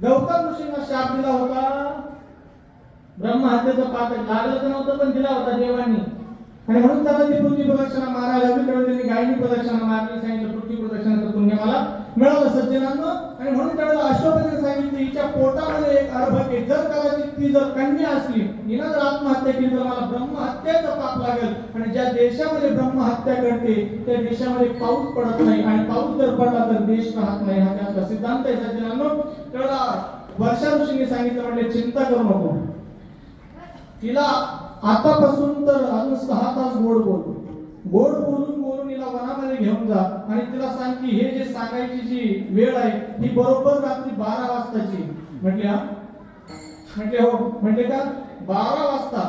गौतम ऋषींना शाप दिला होता, ब्रह्महत्येचं पातक लागलं तर नव्हतं पण दिला होता देवांनी. आणि म्हणून त्याला ती पृथ्वी प्रदक्षिणा मारायला हवी. त्यावेळी त्यांनी गायीनी प्रदक्षिणा मारली, सांगितलं पृथ्वी प्रदक्षिणाचं पुण्य मला मिळालं सज्जनांना. आणि म्हणून त्यावेळेला अश्वपतीने सांगितलं हिच्या पोटामध्ये एक अर्भक जर कदाचित ती जर कन्या असली, हिनं जर आत्महत्या केली तर मला ब्रह्महत्याचं पाप लागेल. आणि ज्या देशामध्ये ब्रह्महत्या करते त्या देशामध्ये पाऊस पडत नाही, आणि पाऊस जर पडला तर देश राहत नाही. हा त्याचा सिद्धांत आहे सज्जनांनो. त्यावेळेला वर्षा ऋषींनी सांगितलं, म्हणजे चिंता करू नको, तिला आतापासून तर अजून 6 तास गोड बोलून हिला वनामध्ये घेऊन जा. आणि तिला सांग की हे जे सांगायची जी वेळ आहे ही बरोबर रात्री 12 वाजताची. म्हटले हा? म्हटले हो. म्हटले का 12 वाजता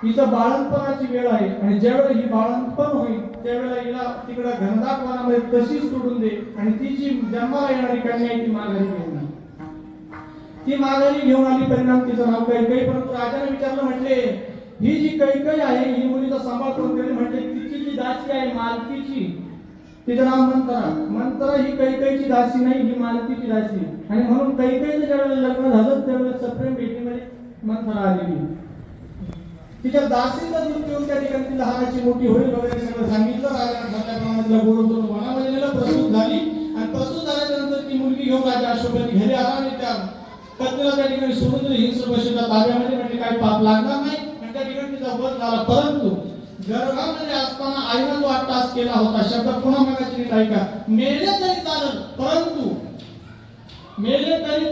हिचं बाळंतपणाची वेळ आहे. आणि ज्यावेळेला ही बाळंतपण होईल त्यावेळेला हिला तिकडे घनदाट वनामध्ये तशीच सोडून दे. आणि ती जी जन्माला येणारी कन्या आहे ती माघारी घेऊन आली. ती माघारी घेऊन आली. परिणाम तिचं नाव कैकई. परंतु राजाने विचारलं, म्हटले ही जी कैकई आहे ही मुलीचा सांभाळ करून करेल. म्हटले तिची जी दासी आहे मालकीची, तिचं नाव मंतरा ही कैकईची दासी नाही, ही मालकीची दासी. आणि म्हणून कैकईचं ज्यावेळेला लग्न झालं त्यावेळेला सप्रेम भेटीमध्ये मंतरा आलेली. तिच्या दासीचा दूध पिऊन त्या ठिकाणी ती लहानाची मोठी होईल वगैरे सगळं सांगितलं. राजाने ठरल्याप्रमाणे गोड वनामध्ये नेलं. प्रसूत झाली. आणि प्रसूत झाल्यानंतर ती मुलगी घेऊन राजा अश्वपती घरी आला. आणि त्या पत्नीला त्या ठिकाणी सोडून दिली हिंसपशेच्या ताब्यामध्ये. म्हणजे काही पाप लागणार नाही आणि त्या ठिकाणी तिचा वध झाला. परंतु गर्भामध्ये असताना आईनं जो अट्टहास केला होता, शब्द पुन्हा मागायची नीट ऐका, मेले तरी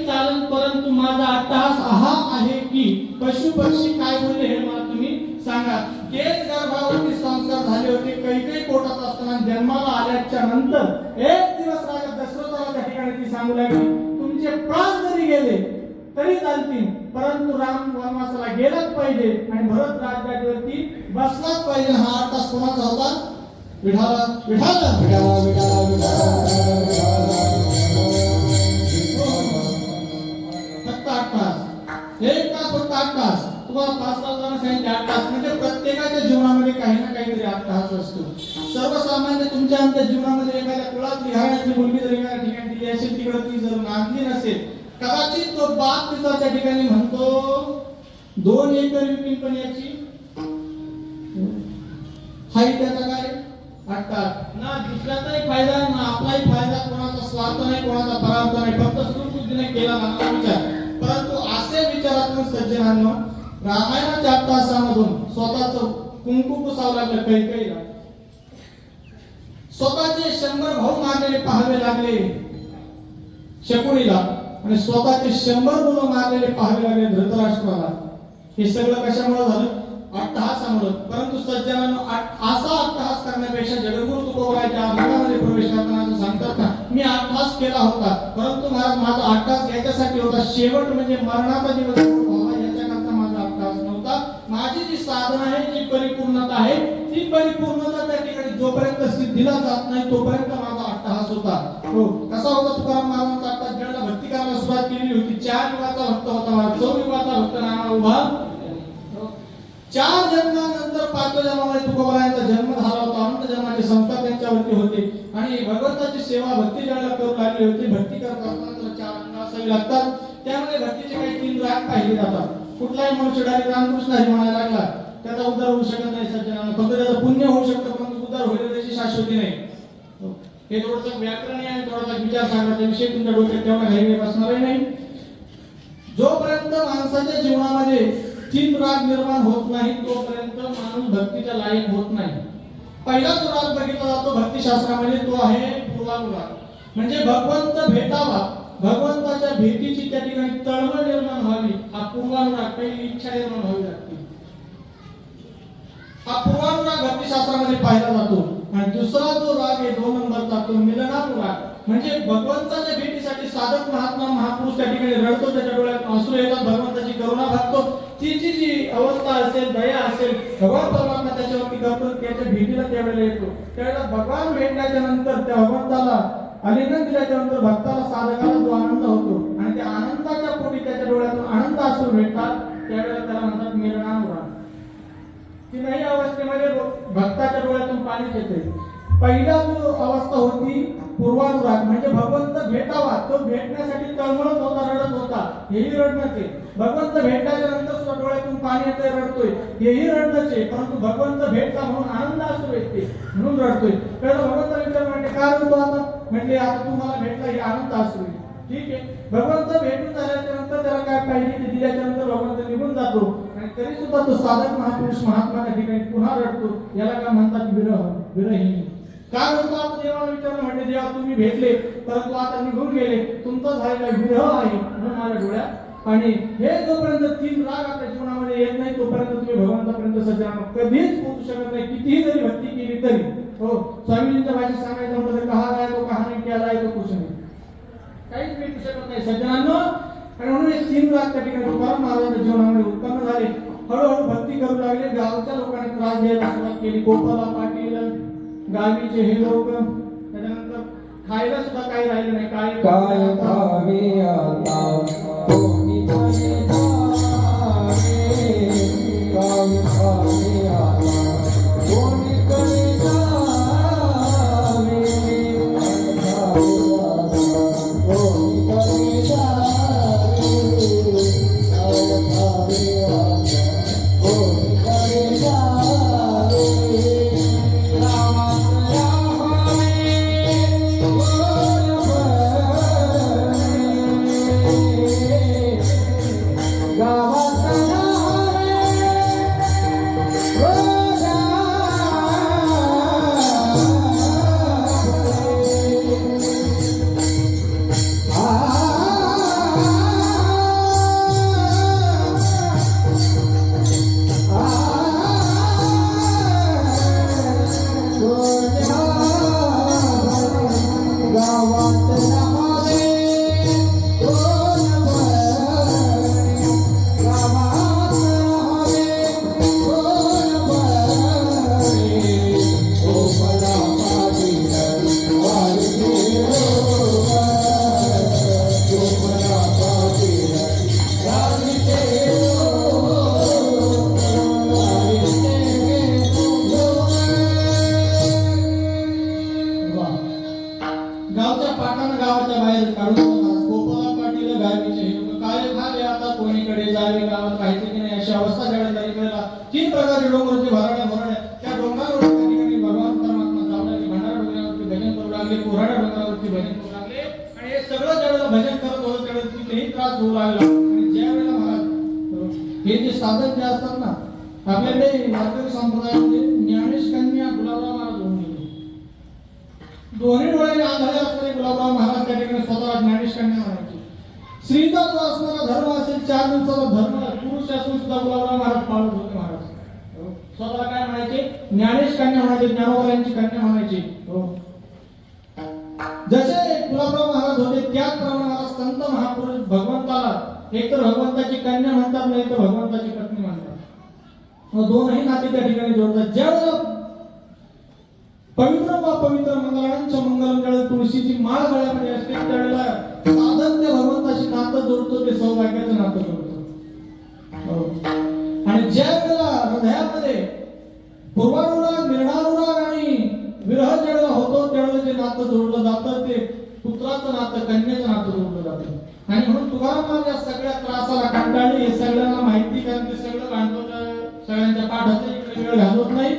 चालेल परंतु माझा अट्टहास हा आहे की पशु पक्षी काय बोलले हे मला तुम्ही सांगा. तेच गर्भावरती संस्कार झाले होते. कैकई पोटात असताना जन्माला आल्याच्या नंतर एक दिवस राजा दशरथाला त्या ठिकाणी ती सांगू लागली, तुमचे प्राण जरी गेले तरी चालतील परंतु राम वनवासाला गेलाच पाहिजे आणि भरत राज्यावरती बसलाच पाहिजे. हा अट्टहास कोणाचा होता? विठाला. फक्त 8 तास. तुम्हाला 5-6 जण सांगितले 8 तास. म्हणजे प्रत्येकाच्या जीवनामध्ये काही ना काहीतरी अट्टहास असतो. सर्वसामान्य तुमच्या आमच्या जीवनामध्ये एखाद्या कुळातली घराण्याची मुलगी जर एखाद्या ठिकाणी दिली असेल, तिकडे ती जर नांदली नसेल, कदाचित तो बाप तिचा त्या ठिकाणी म्हणतो 2 एकर विकीन पण याची हाही त्याचा काय अट्टहास. ना दुसऱ्याचाही फायदा ना आपलाही फायदा, कोणाचा स्वार्थ नाही, कोणाचा परार्थ नाही, फक्त सुखबुद्धीने केला जाणारा विचार. परंतु असे विचारातून सज्जनांनो रामायणाच्या अट्टहासामधून स्वतःचं कुंकू पुसावं लागलं कैकईला. स्वतःचे 100 भाऊ मारलेले पाहावे लागले शकुनीला. आणि स्वतःचे 100 मुलं मारलेले पाहावे लागले धृतराष्ट्राला. हे सगळं कशामुळे झालं? अट्टहासामुळे. परंतु सज्जनांनो असा अट्टहास करण्यापेक्षा जगद्गुरु तुकोबराच्या मनामध्ये प्रवेश करताना सांगतात ना, मी अट्टहास केला होता परंतु माझा अट्टहास याच्यासाठी होता शेवट म्हणजे मरणाचा दिवस व्हावा याच्याकरता माझा अट्टहास नव्हता. माझी जी साधना आहे, जी परिपूर्णता आहे, ती परिपूर्णता त्या ठिकाणी जोपर्यंत सिद्धीला जात नाही तोपर्यंत माझा अट्टहास होता. हो, कसा होता तुकाराम महाराजांचा अट्टहास? ज्याला भक्ती करायला सुरुवात केलेली होती, 4 युगाचा भक्त होता, मला 4 युगाचा भक्त नामा उभा. 4 जन्मानंतर 5व्या जन्मामध्ये तुकोबरायांचा जन्म झाला होता. अनंत जन्माचे संस्कार त्यांच्यावरती होते. आणि भगवंताची सेवा भक्ती ज्याला करू लागली होती, भक्ती करत असताना 4 अंग असावी लागतात. त्यामध्ये भक्तीचे काही 3 राग पाहिले जातात. कुठलाही मनुष्य डायरेक्ट रामकृष्ण हरी म्हणायला लागला त्याचा उद्धार होऊ शकत नाही सज्जनांना. फक्त त्याचं पुण्य होऊ शकतं परंतु उद्धार होईल त्याची शाश्वती नाही. हे थोडंसं व्याकरण आहे, थोडासा विचार सांगण्याचा विषय तुमच्या डोक्यात तेवढा हायवे बसणार नाही. जोपर्यंत माणसाच्या जीवनामध्ये 3 राग निर्माण होत नाही तोपर्यंत माणूस भक्तीच्या लायक होत नाही. पहिला जो राग बघितला जातो भक्तिशास्त्रामध्ये तो आहे पूर्वानुराग. म्हणजे भगवंत भेटावा, भगवंताच्या भेटीची त्या ठिकाणी तळमळ निर्माण व्हावी, हा पूर्वानुराग, पहिली इच्छा निर्माण व्हावी लागते. हा पूर्वानुराग भक्तिशास्त्रामध्ये पाहिला जातो. आणि दुसरा जो राग आहे 2 नंबरचा तो मिलनानुराग. म्हणजे भगवंताच्या भेटीसाठी साधक महात्मा महापुरुष त्या ठिकाणी रडतो, त्याच्या डोळ्यात अश्रू येतात, भगवंताची करुणा भागतो. तिची जी अवस्था असेल, दया असेल, भगवान परमात्मा त्याच्यावरती करतो, त्याच्या भेटीला त्यावेळेला येतो. त्यावेळेला भगवान भेटल्याच्या नंतर त्या भगवंताला आलिंगन दिल्याच्या नंतर भक्ताला साधकाला जो आनंद होतो आणि त्या आनंदाच्या पोटी त्याच्या डोळ्यातून आनंद अश्रू भेटतात, त्यावेळेला त्याला म्हणतात मिलनानुराग. तीनही अवस्थेमध्ये भक्ताच्या डोळ्यातून पाणी येते. पहिला जो अवस्था होती पूर्वानुराग, म्हणजे भगवंत भेटावा, तो भेटण्यासाठी तळमळत होता, रडत होता, हेही रडणंच आहे. भगवंत भेटल्याच्या नंतर सुद्धा डोळ्यातून पाणी येते, रडतोय, हेही रडणंच आहे. परंतु भगवंत भेटला म्हणून आनंद असतो येते म्हणून रडतोय. त्याला भगवंताने विचार म्हणजे काय होतो आता म्हटले आता तुम्हाला भेटला हे आनंद असतो ठीक आहे भगवंत भेटून झाल्याच्या नंतर त्याला काय पाहिजे ते दिल्याच्या नंतर भगवंत निघून जातो आणि तरी सुद्धा तो साधक महापुरुष महात्मा त्या ठिकाणी पुन्हा रडतो याला काय म्हणतात विरहीन काय होतं आपण देवाला विचारलं म्हणजे देवा तुम्ही भेटले परंतु आता निघून गेले तुमचा झालेला विरह आहे म्हणून माझ्या डोळ्यात आणि हे जोपर्यंत 3 राग आपल्या जीवनामध्ये येत नाही तोपर्यंत तुम्ही भगवंतापर्यंत सज्जन कधीच पोहोचू शकत नाही कितीही जरी भक्ती केली तरी हो स्वामींच्या भाषेत सांगायचं म्हटलं तर कहा आहे तो कहा नाही केला आहे तो कुछ नाही काहीच भेटू शकत नाही सज्जनांनो आणि म्हणून हे 3 राग त्या ठिकाणी तुकाराम महाराजांच्या जीवनामध्ये उत्पन्न झाले हळूहळू भक्ती करू लागले गावच्या लोकांनी त्रास द्यायला सुरुवात केली गोपाला पाटील गावीचे हे लोक त्याच्यानंतर खायला सुद्धा काही राहिलं नाही काय खावे आता कोणी बने जावे काय खावे आता कोणी करे जावे खावे आता कोणी करे जावे खावे आता कोणी करे जावे गावच्या पाटानं गावाच्या बाहेर काढून गोपाला पाटील गावीचे हे काय खावे आता कोणीकडे जावे गावात राहायचे की नाही अशी अवस्था ज्यावेळेला तारीखेला 3 प्रकारचे डोंगरचे भराड्या त्या डोंगरावर त्या ठिकाणी भगवान परमात्मा जाऊ लागले भंडारा डोंगरावरती भजन करू लागले कोराडा डोंगरावरती भजन करू लागले आणि हे सगळं ज्यावेळेला भजन करत होतं त्यावेळेला तिथेही त्रास होऊ लागला आणि ज्यावेळेला महाराज हे जे साधक जे असतात ना आपल्याकडे वारकरी संप्रदायामध्ये ज्ञानेश कन्या गुलाबराव महाराज होऊन गेले दोन्ही डोळ्याने आंधळे असणारे गुलाबराव महाराज त्या ठिकाणी स्वतःला ज्ञानेश कन्या म्हणायचे स्त्रीचा जो असणारा धर्म असेल 4 दिवसाचा धर्म पुरुष असून सुद्धा गुलाबराव महाराज पाळत होते महाराज स्वतःला काय म्हणायचे ज्ञानेश कन्या म्हणायचे ज्ञानोबरायांची कन्या म्हणायचे जसे गुलाबराव महाराज होते त्याचप्रमाणे संत महापुरुष भगवंताला एकतर भगवंताची कन्या म्हणतात नाही तर भगवंताची पत्नी म्हणतात दोनही नाते त्या ठिकाणी जोडतात ज्यावेळेला पवित्र व पवित्र मंगलांच्या मंगलम ज्यावेळेला तुळशीची माळ गळ्यामध्ये असते त्यावेळेला साधक त्या भगवंताशी नातं जोडतो ते सौभाग्याचं नातं जोडतो आणि ज्या वेळेला हृदयामध्ये पूर्वानुराग निर्णानुराग आणि विरह ज्यावेळेला होतो त्यावेळेला जे नातं जोडलं जातं ते पुत्राचं नातं कन्याचं नातं जोडलं जातं आणि म्हणून तुकाराम महाराज या सगळ्या त्रासाला कंटाळले हे सगळ्यांना माहिती कारण ते सगळं बांधतो सगळ्यांच्या पाठात इकडे वेळ घालवत नाही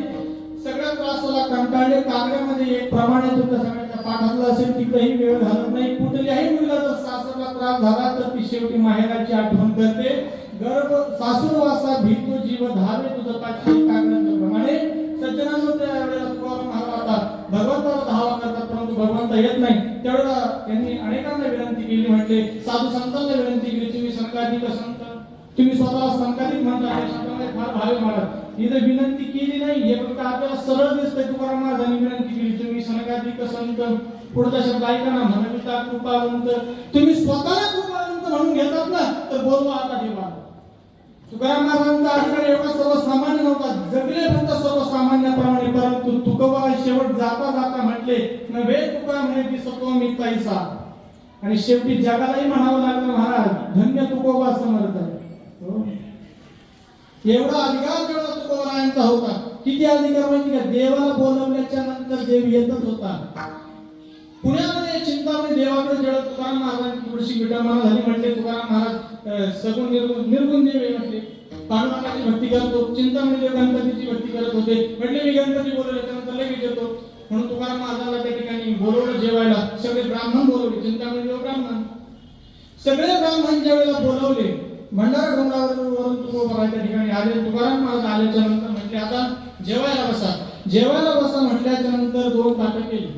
सगळ्या त्रासाला कंटाळले कागदामध्ये एक प्रमाणे तुमच्या सगळ्यांच्या पाठातलं असेल तिकडेही वेळ घालत नाही कुठल्याही मुलीला जर सासरला त्रास झाला तर ती शेवटी माहेराची आठवण करते गर्भ सासूरवासा भीतो जीव धावे तुझं पाठी कागदाच्या प्रमाणे सज्जनांनो त्या वेळेला तुकाराम महाराज भगवंताला धावा करतात परंतु भगवंत येत नाही त्यावेळेला त्यांनी अनेकांना विनंती केली म्हटले साधू संतांना विनंती केली तुम्ही संकाधिक संत तुम्ही स्वतःला संकाधिक म्हणता हे शब्दामध्ये फार भावे महाराज इथे विनंती केली नाही हे फक्त आपल्याला सरळ दिसतंय तुकाराम महाराजांनी विनंती केली तुम्ही संकाधिक संत पुढचा शब्द ऐका ना म्हणविता कृपावंत तुम्ही स्वतःला कृपावंत म्हणून घेतात ना तर बोलवा आता देवा तुकाराम महाराजांचा अधिकार एवढा सर्वसामान्य नव्हता जगले फक्त सर्वसामान्याप्रमाणे परंतु तुकोबा शेवट जाता जाता म्हटले नव्हे तुका म्हणे दिसतो मी तैसा आणि शेवटी जगालाही म्हणावं लागलं महाराज धन्य तुकोबा समर्थ एवढा अधिकार जेवढा तुकोबारायांचा होता किती अधिकार माहिती का देवाला बोलवल्याच्या नंतर देव येतच होता पुण्यामध्ये चिंतामणी देवाकडे जेव्हा तुकाराम महाराजांची थोडीशी विडंबना झाली म्हटले तुकाराम महाराज सगुण निर्गुण देव आहे म्हटले पांडुरंगाची भक्ती करतो चिंतामणी देव गणपतीची भक्ती करत होते म्हटले मी गणपती बोलवल्याच्या नंतर लगेच येतो म्हणून तुकाराम महाराजांना त्या ठिकाणी बोलवलं सगळे ब्राह्मण बोलवले, चिंतामणी देव ब्राह्मण. सगळे ब्राह्मण ज्या वेळेला बोलवले, भंडारा डोंगरावरून तुकोबराय त्या ठिकाणी आले. तुकाराम महाराज आल्याच्या नंतर म्हटले आता जेवायला बसा. जेवायला बसा म्हटल्याच्या नंतर 2 ताटं केली.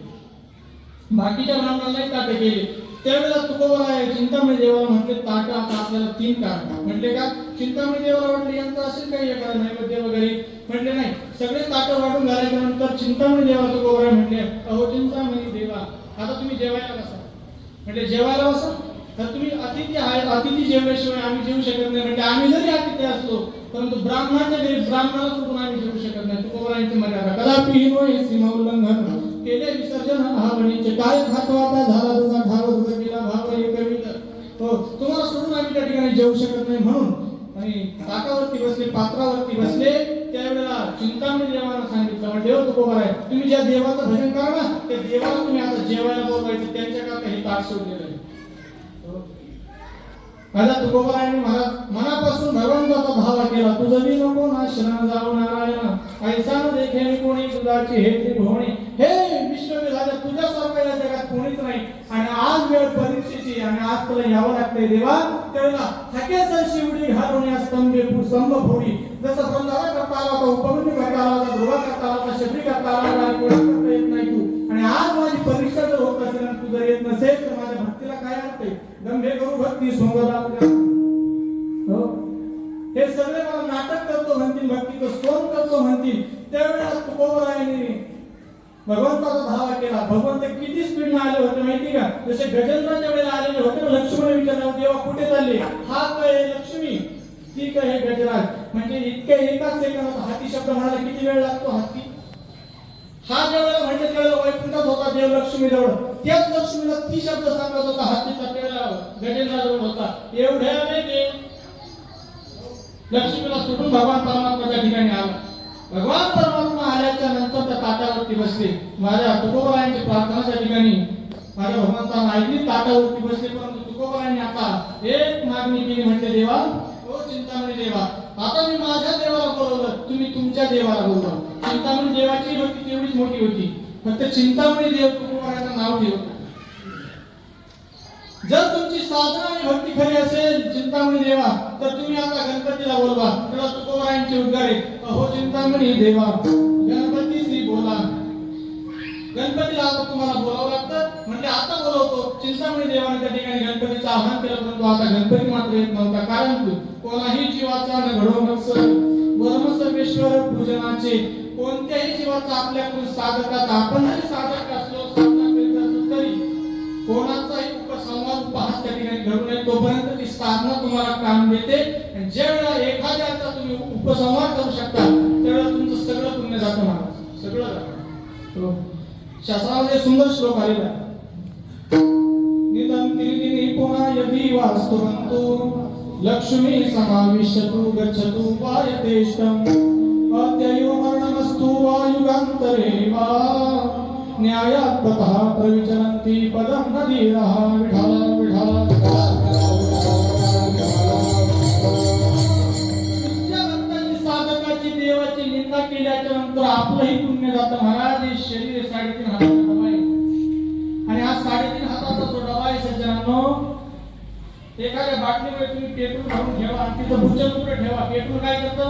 बाकीच्या ब्राह्मणांनाही ताटं केली. त्यावेळेला तुकोबराय चिंतामणी देवाला म्हटले ताटं आता आपल्याला 3 काढा. म्हटले का? चिंतामणी देवाला वाटले यांचं असेल काही एखादा नैवेद्य वगैरे. म्हटले नाही. सगळे ताटं वाढून झाल्याच्या नंतर चिंतामणी देवाला तुकोबराय म्हटले अहो चिंतामणी देवा आता तुम्ही जेवायला बसा. म्हटले जेवायला बसा तर तुम्ही अतिथी आहेत, अतिथी जेवल्याशिवाय आम्ही जेवू शकत नाही. म्हणजे आम्ही जरी अतिथी असलो परंतु ब्राह्मणाच्या घरी ब्राह्मणाला सोडून आम्ही जेवू शकत नाही. तुकोबरायांची मर्यादा कदापि होय सीमा उल्लंघन केले विसर्जन आहावणीचे काय खातो आता झाला तुझा ठाव दुर्गतीला भाव एक कविता. हो तुम्हाला सोडून आम्ही त्या ठिकाणी जेवू शकत नाही म्हणून. आणि ताटावरती बसले, पात्रावरती बसले. त्यावेळेला चिंतामणी देवाला सांगितलं म्हणजे हो तुकोबराय तुम्ही ज्या देवाचं भजन करा ना त्या देवाला तुम्ही आता जेवायला बोलवायचं. त्यांच्याकरता हे ताट सोडलेलं आहे. माझ्या तुकोबरायांनी महाराज मनापासून भगवंताचा भाव केला. तुझं मी नको ना शरण जाऊ नारायण ऐसा न देखे मी कोणी तुझाची हे त्रिभुवनी. हे विश्व झालं तुझ्यासारखं या जगात कोणीच नाही. आणि आज वेळ परीक्षेची आणि आज तुला यावं लागतंय देवा. त्यावेळेला हाकेसर शिवडी घालून या स्तंभे स्तंभ फोडी. जसं बंधारा करता आला होता, उपमन्यू करता आला होता, ध्रुवा करता आला होता, शबरी करता आला होता आणि कोणा करता येत नाही तू. आणि आज माझी परीक्षा जर होत असेल आणि तू जर येत नसेल तर माझ्या भक्तीला काय अर्थ आहे? गंभे करू भक्ती सोंगला. हो हे सगळे मला नाटक करतो म्हणतील, भक्तीचं सोंग करतो म्हणतील. त्यावेळेला तुकोबरायांनी भगवंताचा धावा केला. भगवंत किती स्पीडने आले होते माहिती का? जसे गजेंद्राच्या वेळेला आलेले होते. लक्ष्मण विचारला देवा कुठे चालले? हा काय लक्ष्मी ती काय गजराज. म्हणजे इतक्या एकाच सेकंदात हाती शब्द म्हणायला किती वेळ लागतो? हाती हा ज्यावेळेला म्हणजे त्यावेळेला वैकुंठात होता देव लक्ष्मी जवळ. त्याच लक्ष्मीला ती शब्द सांगत होता हातीचा त्यावेळेला गजेंद्राजवळ होता. एवढ्या वेळेला लक्ष्मीला सोडून भगवान परमात्मा त्या ठिकाणी आला. भगवान परमात्मा आल्याच्या नंतर त्या ताटावरती बसले. माझ्या तुकोबरायांची प्रार्थना त्या ठिकाणी माझ्या भगवंतांना ऐकली. ताटावरती बसले परंतु तुकोबरायांनी आता एक मागणी केली. म्हटले देवा ओ चिंतामणी देवा आता मी माझ्या देवाला बोलवलं, तुम्ही तुमच्या देवाला बोलवा. चिंतामणी देवाची भक्ती तेवढीच मोठी होती. फक्त चिंतामणी देव तुकोबरायांचं नाव ठेवलं. जर तुमची साधना आणि भक्ती खरी असेल चिंतामणी देवा तर तुम्ही आता गणपतीला बोलवा. त्याला तुकोबरायांचे उद्गार आहेत अहो चिंतामणी देवा गणपती श्री बोला. गणपतीला आता तुम्हाला बोलावं लागतं. म्हणजे आता बोलवतो. चिंतामणी देवाने त्या ठिकाणी गणपतीचं आवाहन केलं परंतु आता गणपती मात्र येत नव्हता. कारण कोणाही जीवाचा न घडो मत्सर वर्म सर्वेश्वर पूजनाचे. कोणत्याही जीवाचा आपल्याकडून साधकाचा आपण जरी साधक असलो साधना करीत असलो तरी कोणाचाही उपसंवाद उपहास त्या ठिकाणी घडू नये. तोपर्यंत ती साधना तुम्हाला काम देते. ज्या वेळेला एखाद्याचा तुम्ही उपसंवाद करू शकता त्यावेळेला तुमचं सगळं पुण्य जातं महाराज, सगळं जातं. शास्त्रामध्ये सुंदर श्लोक आलेला आहे. निदं त्रिदिनी पुनः यदि वास्तुवन्तु लक्ष्मी समाविशतु गच्छतु वायतेष्टम् अद्यैव मरणमस्तु वा युगान्तरे वा न्यायात् ततः प्रविचरन्ति पदं नदीरः विठला विठला. साधकाची देवाची निंदा केल्याच्या नंतर आपलंही पुण्य जातं महाराज. हे शरीर 3.5 हाताचा डबा आहे आणि हा 3.5 हाताचा जो डबा आहे सज्जनांनो एखाद्या बाटलीमध्ये तुम्ही पेट्रोल भरून ठेवा आणि तिथं भुजल कुठे ठेवा पेट्रोल काय करतं?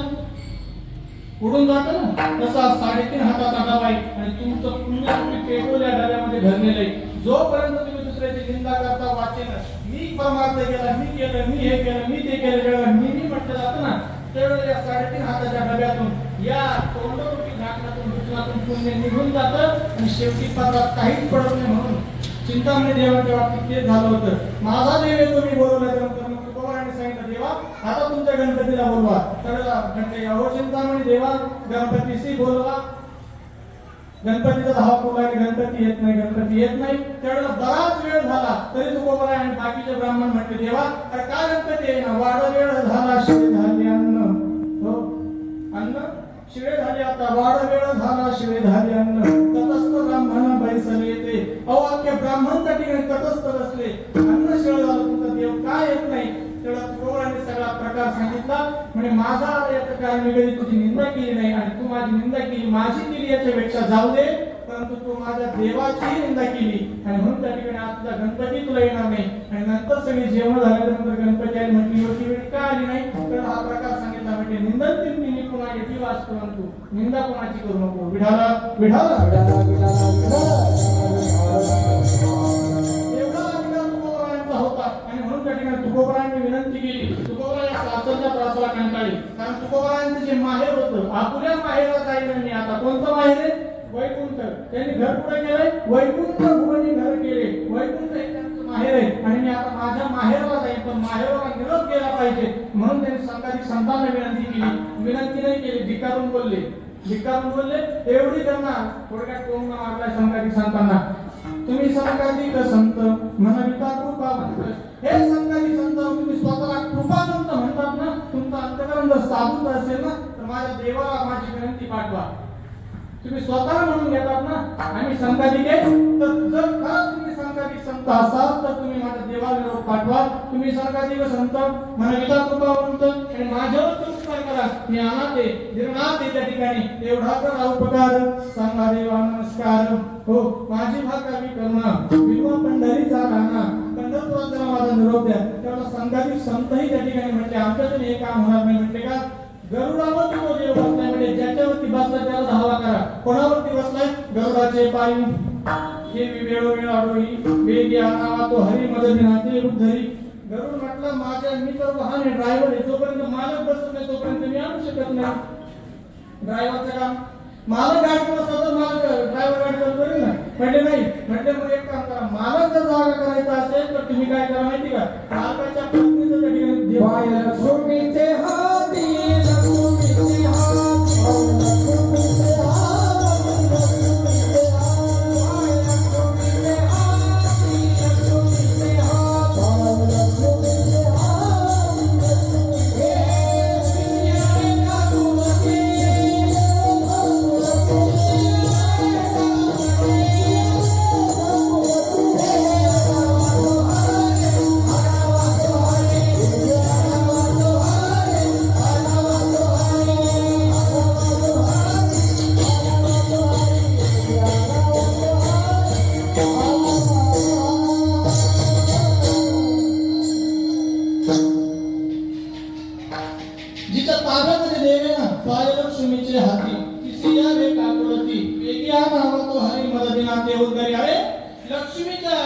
उडून जातं ना. तसा 3.5 हाताचा डबा आहे आणि तुमचं पुण्य तुम्ही पेट्रोल या डब्यामध्ये भरलेलं आहे. जोपर्यंत तुम्ही दुसऱ्याची निंदा करता वाचेल मी परमार्थ केला, मी केलं, मी हे केलं, मी ते केलं, जेव्हा मी म्हटलं जातं ना त्यावेळेला या 3.5 हाताच्या डब्यातून या तोंडरूपी झाकणातून दुसऱ्यातून पुण्य निघून जातं आणि शेवटी पत्रात काहीच पडत नाही. म्हणून चिंतामणी देवाच्या बाबतीत तेच झालं होतं. माझा देव येतो मी बोलवल्यानंतर मग तुकोबरायांनी सांगितलं देवा आता तुमच्या गणपतीला बोलवा. त्यावेळेला म्हटले अहो चिंतामणी देवा गणपतीशी बोलवा. गणपतीचा धावा बोलला की गणपती येत नाही, गणपती येत नाही. त्यावेळेला बराच वेळ झाला तरी तुकोबराय आणि बाकीचे ब्राह्मण म्हटले देवा अरे का गणपती येईना? वाढ वेळ झाला शिळे झाले अन्न. हो अन्न शिळे झाले आता वाढ वेळ झाला शिळे झाले अन्न. तटस्थ ब्राह्मण बैसले येते. अहो अख्खे ब्राह्मण त्या ठिकाणी तटस्थ बसले. अन्न शिळे झालं तुमचा देव काय येत नाही? तेव्हा तुकोबरायांनी सगळा प्रकार सांगितला. म्हणजे माझा याचं कारण मी कधी तुझी निंदा केली नाही आणि तू माझी निंदा केली माझी केली याच्यापेक्षा जाऊ दे परंतु तू माझ्या देवाची निंदा केली आणि म्हणून त्या ठिकाणी आज तुझा गणपती तुला येणार नाही. आणि नंतर सगळी जेवण झाल्यानंतर गणपती आली म्हटली होती वेळी का आली नाही तर हा प्रकार सांगितला म्हणजे निंदन तिन्ही पुन्हा येती वास परंतु निंदा कोणाची करू नको. विढाला विढाला विठाला विठाला विठाला एवढा अधिकार तुकोबरायांचा होता. आणि म्हणून त्या ठिकाणी तुकोबरायांनी विनंती केली. तुकोबरा या सासरच्या त्रासाला कंटाळले, कारण तुकोबरायांचं जे माहेर होतं आपुल्या माहेरला जायचं मी आता. कोणतं माहेर आहे? वैकुंठ. त्यांनी घर कुठे केलंय? वैकुंठ भुवनी घर केले. वैकुंठ हे त्यांचं माहेर आहे आणि मी आता माझ्या माहेरला जाईन, पण माहेरला निरोप केला पाहिजे म्हणून त्यांनी संघाधिक संतांना विनंती केली. विनंती नाही केली, धिक्कारून बोलले. धिक्कारून बोलले एवढी त्यांना थोडक्यात कोंबडा मारलाय संघाधिक संतांना. तुम्ही संघाधिक संत म्हणविता कृपा म्हणत. हे संघाधिक संत तुम्ही स्वतःला कृपावंत म्हणतात ना, तुमचं अंतकरण जर साधूच असेल ना तर माझ्या देवाला माझी विनंती पाठवा. तुम्ही स्वतः म्हणून घेतात ना आम्ही संघाधिक आहे, तर जर खरंच तुम्ही संघाधिक संत असाल तर तुम्ही माझ्या देवाला निरोप पाठवा. तुम्ही संघाधिक संत म्हणविता कृपावंत आणि माझ्यावर उपकार करा. मी अनाथ आहे, निर्नाथ आहे त्या ठिकाणी, एवढा करा उपकार. सांगा देवा नमस्कार. हो माझी भागावी करुणा विनवा पंढरीचा राणा. पंढरपुरात जरा माझा निरोप द्या. तेव्हा संघाधिक संतही त्या ठिकाणी म्हटले आमच्यातून हे काम होणार नाही. म्हटले का गरुडावरती तो देव बसलाय म्हणजे ज्याच्यावरती बसलाय त्याला धावा करा. कोणावरती बसलाय? गरुडाचे पायी हे वेळोवेळ आढळी वेगी आणावा तो हरी मदतीना ते धरी. गरुड म्हटलं माझ्या मी तर वाहन आहे, ड्रायव्हर आहे, जोपर्यंत मालक बसत नाही तोपर्यंत मी आणू शकत नाही. ड्रायव्हरचं काम मालक गाडी बसला तर मालक ड्रायव्हर गाडी चालू करेल ना. म्हणजे नाही म्हटले मग एक काम करा, मालक जर जागा करायचा असेल तर तुम्ही काय करा माहिती का, मालकाच्या पत्नीचं त्या ठिकाणी देव पाय लक्ष्मीचे हाती लक्ष्मीचे हात लक्ष्मीचे हात लक्ष्मीचे हात पाय लक्ष्मीचे हात जिच्या ताब्यामध्ये देव आहे ना, पाय लक्ष्मीचे हाती तिसी यावे काकुळती वेगी आणावा तो हरी मदतीना ते उद्गारी. अरे लक्ष्मीच्या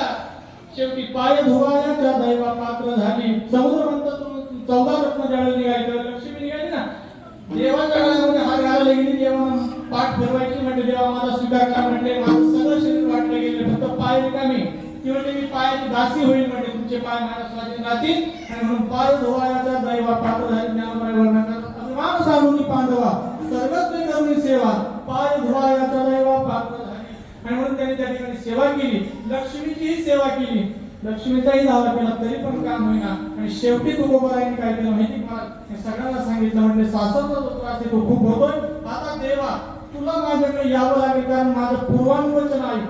शेवटी पाय धुवायाच्या दैवा पात्र झाली. समुद्र मंथन 14 रत्न ज्यावेळी निघाली तेव्हा लक्ष्मी निघाली ना, देवाच्या गळ्यामध्ये हार घालायला गेली. देवानं पाठ फिरवायची म्हणजे देवा माझा स्वीकार करा म्हटले. माझं सगळं शरीर वाटलं गेलं, फक्त पाय रिकामी. ती म्हणजे मी पायाची दासी होईल म्हणजे तुमचे पाय माझ्या स्वाधीन राहतील. आणि म्हणून पाय धुवायाच्या दैवा पात्र झाली. ज्ञानोबा वर्णन करतात अभिमान सांगून पांडवा सर्वस्वी करुणी सेवा पाय धुवायाच्या दैवा पात्र झाली. आणि म्हणून त्यांनी त्या ठिकाणी सेवा केली, लक्ष्मीचीही सेवा केली, लक्ष्मीचाही दावा केला तरी पण काम होईना. आणि शेवटी तुकोबरायांनी काय केलं माहिती का, हे सगळ्यांना सांगितलं म्हणजे सासरचा जो त्रास आहे तो खूप होतोय. आता देवा तुला माझ्याकडे यावं लागेल, कारण माझं पूर्वानुवचन आहे.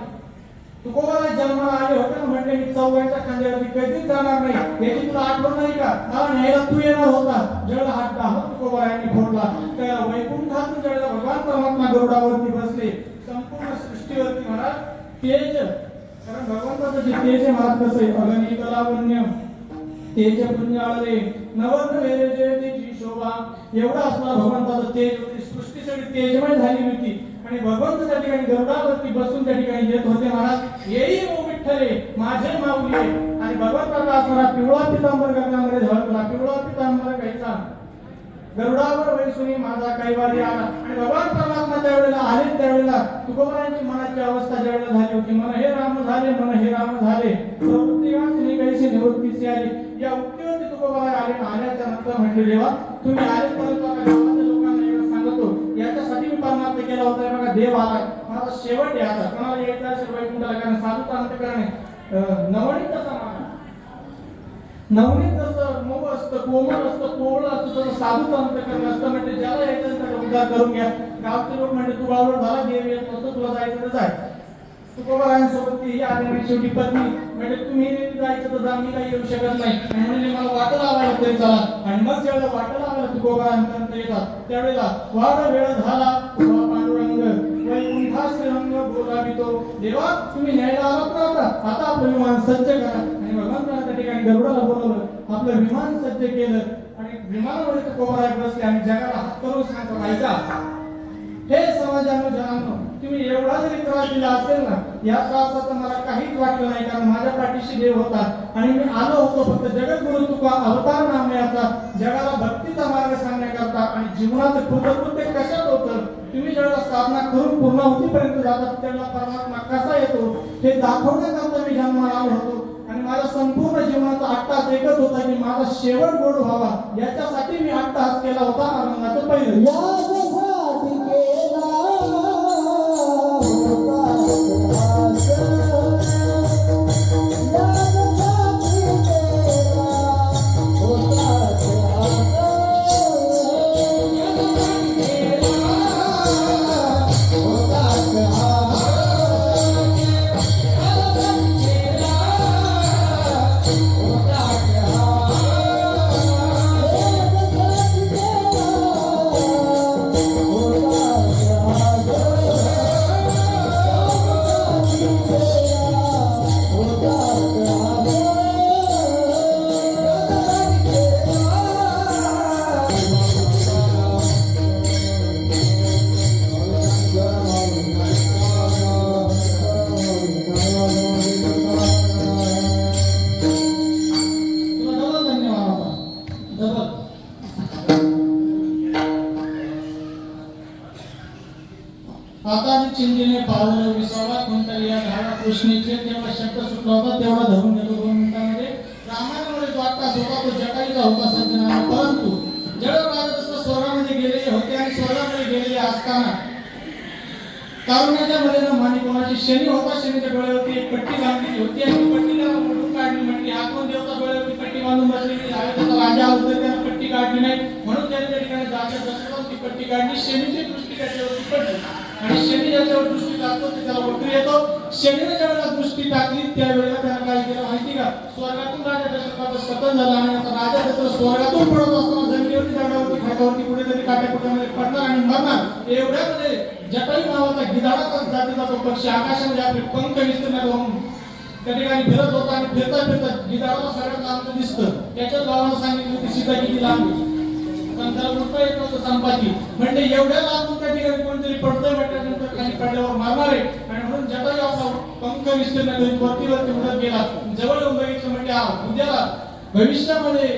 तुकोबराय जन्माला आले होते ना, म्हणजे मी चौघांच्या खांद्यावरती कधीच जाणार नाही याची तुला आठवण नाही का? मला न्यायला तू येणार होता. ज्यावेळेला हात दाह तुकोबरायांनी फोडला त्याला वैकुंठातून ज्यावेळेला भगवान परमात्मा गरुडावरती बसले, संपूर्ण सृष्टीवरती महाराज तेज, कारण भगवंताचं जे तेज आहे महाराज कसं आहे, अगणित लावण्य तेज पुण्याळे नवरत्न वेरेची शोभा एवढा असणार भगवंताचं तेज होती. सृष्टी सगळी तेजमय झाली होती. आणि भगवंत त्या ठिकाणी गरुडावरती बसून त्या ठिकाणी येत होते. महाराज येई ओ विठ्ठले माझे माऊली. आणि भगवंताचा असणारा पिवळा पितांबर गगनामध्ये झळकला. पिवळा पितांबर कैसा गरुडावर वैसुनी माझा कैवारी आला. आणि भगवान परमात्मा त्यावेळेला आले, त्यावेळेला तुकोबरायांची मनाची अवस्था ज्यावेळेला झाली होती, मन हे राम झाले, मन हे राम झाले, प्रवृत्ती वाचली कैसी निवृत्तीची आली. या उक्तीवरती तुकोबराय आले. आल्याच्या नंतर म्हटले देवा तुम्ही आले, परंतु आता गावातल्या लोकांना एवढं सांगतो याच्यासाठी मी परमात्मा केला होता. बघा देव आला, माझा शेवट आहे. आता कोणाला यायचं असेल वैकुंठाला, कारण साधूचा अंतकरण आहे. नवनीत कसा मागा, नवनीत जसं मऊ असतं, कोमल असतं, कोवळं असतं, तसं साधूचं अंतकरण असतं. म्हणजे ज्याला यायचं त्याचा उद्धार करून घ्या. गावचे लोक म्हणजे तू गावावर झाला, देव येत नसतो, तुला जायचं तर जाय. तुकोबरायांसोबत ती आली आणि शेवटी पत्नी म्हणजे तुम्ही जायचं तर जा, मी काही येऊ शकत नाही. म्हणजे मला वाटं लावायला तरी चला. आणि मग ज्यावेळेला वाटं लावायला तुकोबरायांपर्यंत येतात त्यावेळेला वाढ वेळ झाला पांडुरंग वैकुंठास रंग बोला येतो, देवा तुम्ही न्यायला आलात ना आता आपलं विमान सज्ज करा. आणि भगवान त्या ठिकाणी गरुडाला बोलवलं, आपलं विमान सज्ज केलं आणि विमानामध्ये तो कोबरा बसले आणि जगाला हात करून सांगतो, ऐका हे समाजानं जनांनो, तुम्ही एवढा जरी त्रास दिला असेल ना, या त्रासाचं मला काहीच वाटलं नाही, कारण माझ्या पाठीशी देव होता आणि मी आलो होतो फक्त जगद्गुरु तुका अवतार नामयाचा जगाला भक्तीचा मार्ग सांगण्याकरता. आणि जीवनाचं कृतकृत्य कशात होतं, तुम्ही जेव्हा साधना करून पूर्णाहुतीपर्यंत जातात तेव्हा परमात्मा कसा येतो हे दाखवण्याकरता मी जन्माला आलो होतो. आणि माझा संपूर्ण जीवनाचा अट्टास एकच होता की माझा शेवट गोड व्हावा, याच्यासाठी मी अट्टास केला होता आनंदाचं पहिलं. यासाठी केला होता त्रास. यासाठी केला होता त्रास. आता चिंतेने पावलं विसावा कोणतरी या धारा कृष्णेचे तेवढा शब्द सुटला होता तेवढा धरून घेतो 2 मिनिटांमध्ये. रामायणामध्ये जो आत्ताच होता तो जटाईचा होता सज्जनांना, परंतु जडराज स्वर्गामध्ये गेलेले होते आणि स्वर्गामध्ये गेलेले असताना तारुण्याच्या मध्ये मानी कोणाची शनी होता, शनीच्या डोळ्यावरती एक पट्टी बांधलेली होती आणि पट्टी त्याला मोडून काढली. म्हणजे हा कोण देवता डोळ्यावरती पट्टी बांधून बसलेली आहे, त्याचा राजा होता त्याला पट्टी काढली नाही म्हणून त्याने त्या ठिकाणी जागा दसरून ती पट्टी काढली. शनीची दृष्टी त्याच्यावरती पडली आणि शनी ज्याच्यावर दृष्टी टाकतो ते त्याला वक्र येतो. शनीने ज्यावेळेला दृष्टी टाकली त्यावेळेला त्याला काय केलं माहिती का, स्वर्गातून राजा दशरथाचं पतन झालं आणि आता राजा दशरथ स्वर्गातून पडत असताना जमिनीवरती झाडावरती खाटावरती कुठेतरी काट्याकुट्यामध्ये पडणार आणि मरणार. एवढ्यामध्ये जटाई नावाचा गिधाडाचा जातीचा तो पक्षी आकाशामध्ये आपले पंख विस्तीर्ण करून त्या ठिकाणी फिरत होता आणि फिरता फिरता गिधाडाला सगळ्यात लांब दिसतं. त्याच्याच भावानं सांगितलं की सीता किती लांब आहे, पण त्याला उठता येत नव्हतं संपाती. म्हणजे एवढ्या लांबून त्या ठिकाणी कोणतरी पडतंय म्हटल्यानंतर खाली पडल्यावर मारणार आहे आणि म्हणून जटाई आपला पंख विस्तीर्ण करून वरती उडत गेला. जवळ येऊन बघितलं म्हणजे उद्याला भविष्यामध्ये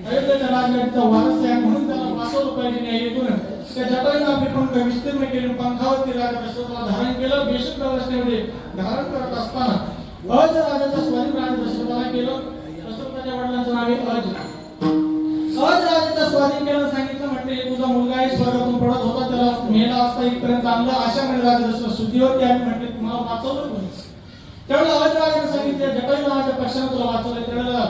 अयोध्येच्या राजगाडीचा वारस आहे म्हणून त्याला वाचवलं पाहिजे न्यायीतून. त्या जटाईनं आपले पंख विस्तीर्ण केले, पंखावरती राजा दशरथाला धारण केलं. बेशुद्ध अवस्थेमध्ये धारण करत असताना अज राजाच्या स्वाधीन राजा दशरथाला केलं. दशरथाच्या वडिलांचं नाव आहे अज. अज राजाच्या स्वाधीन केलं सांगितलं, म्हटले तुझा मुलगा आहे स्वर्गातून पडत होता, त्याला मेला असता इथपर्यंत आणलं. अशा म्हणजे राजा दशरथ शुद्धीवरती आले, म्हटले तुम्हाला वाचवलं कोणी. त्यावेळेला अज राजाने सांगितलं जटाई नावाच्या पक्षाने तुला वाचवलं. त्यावेळेला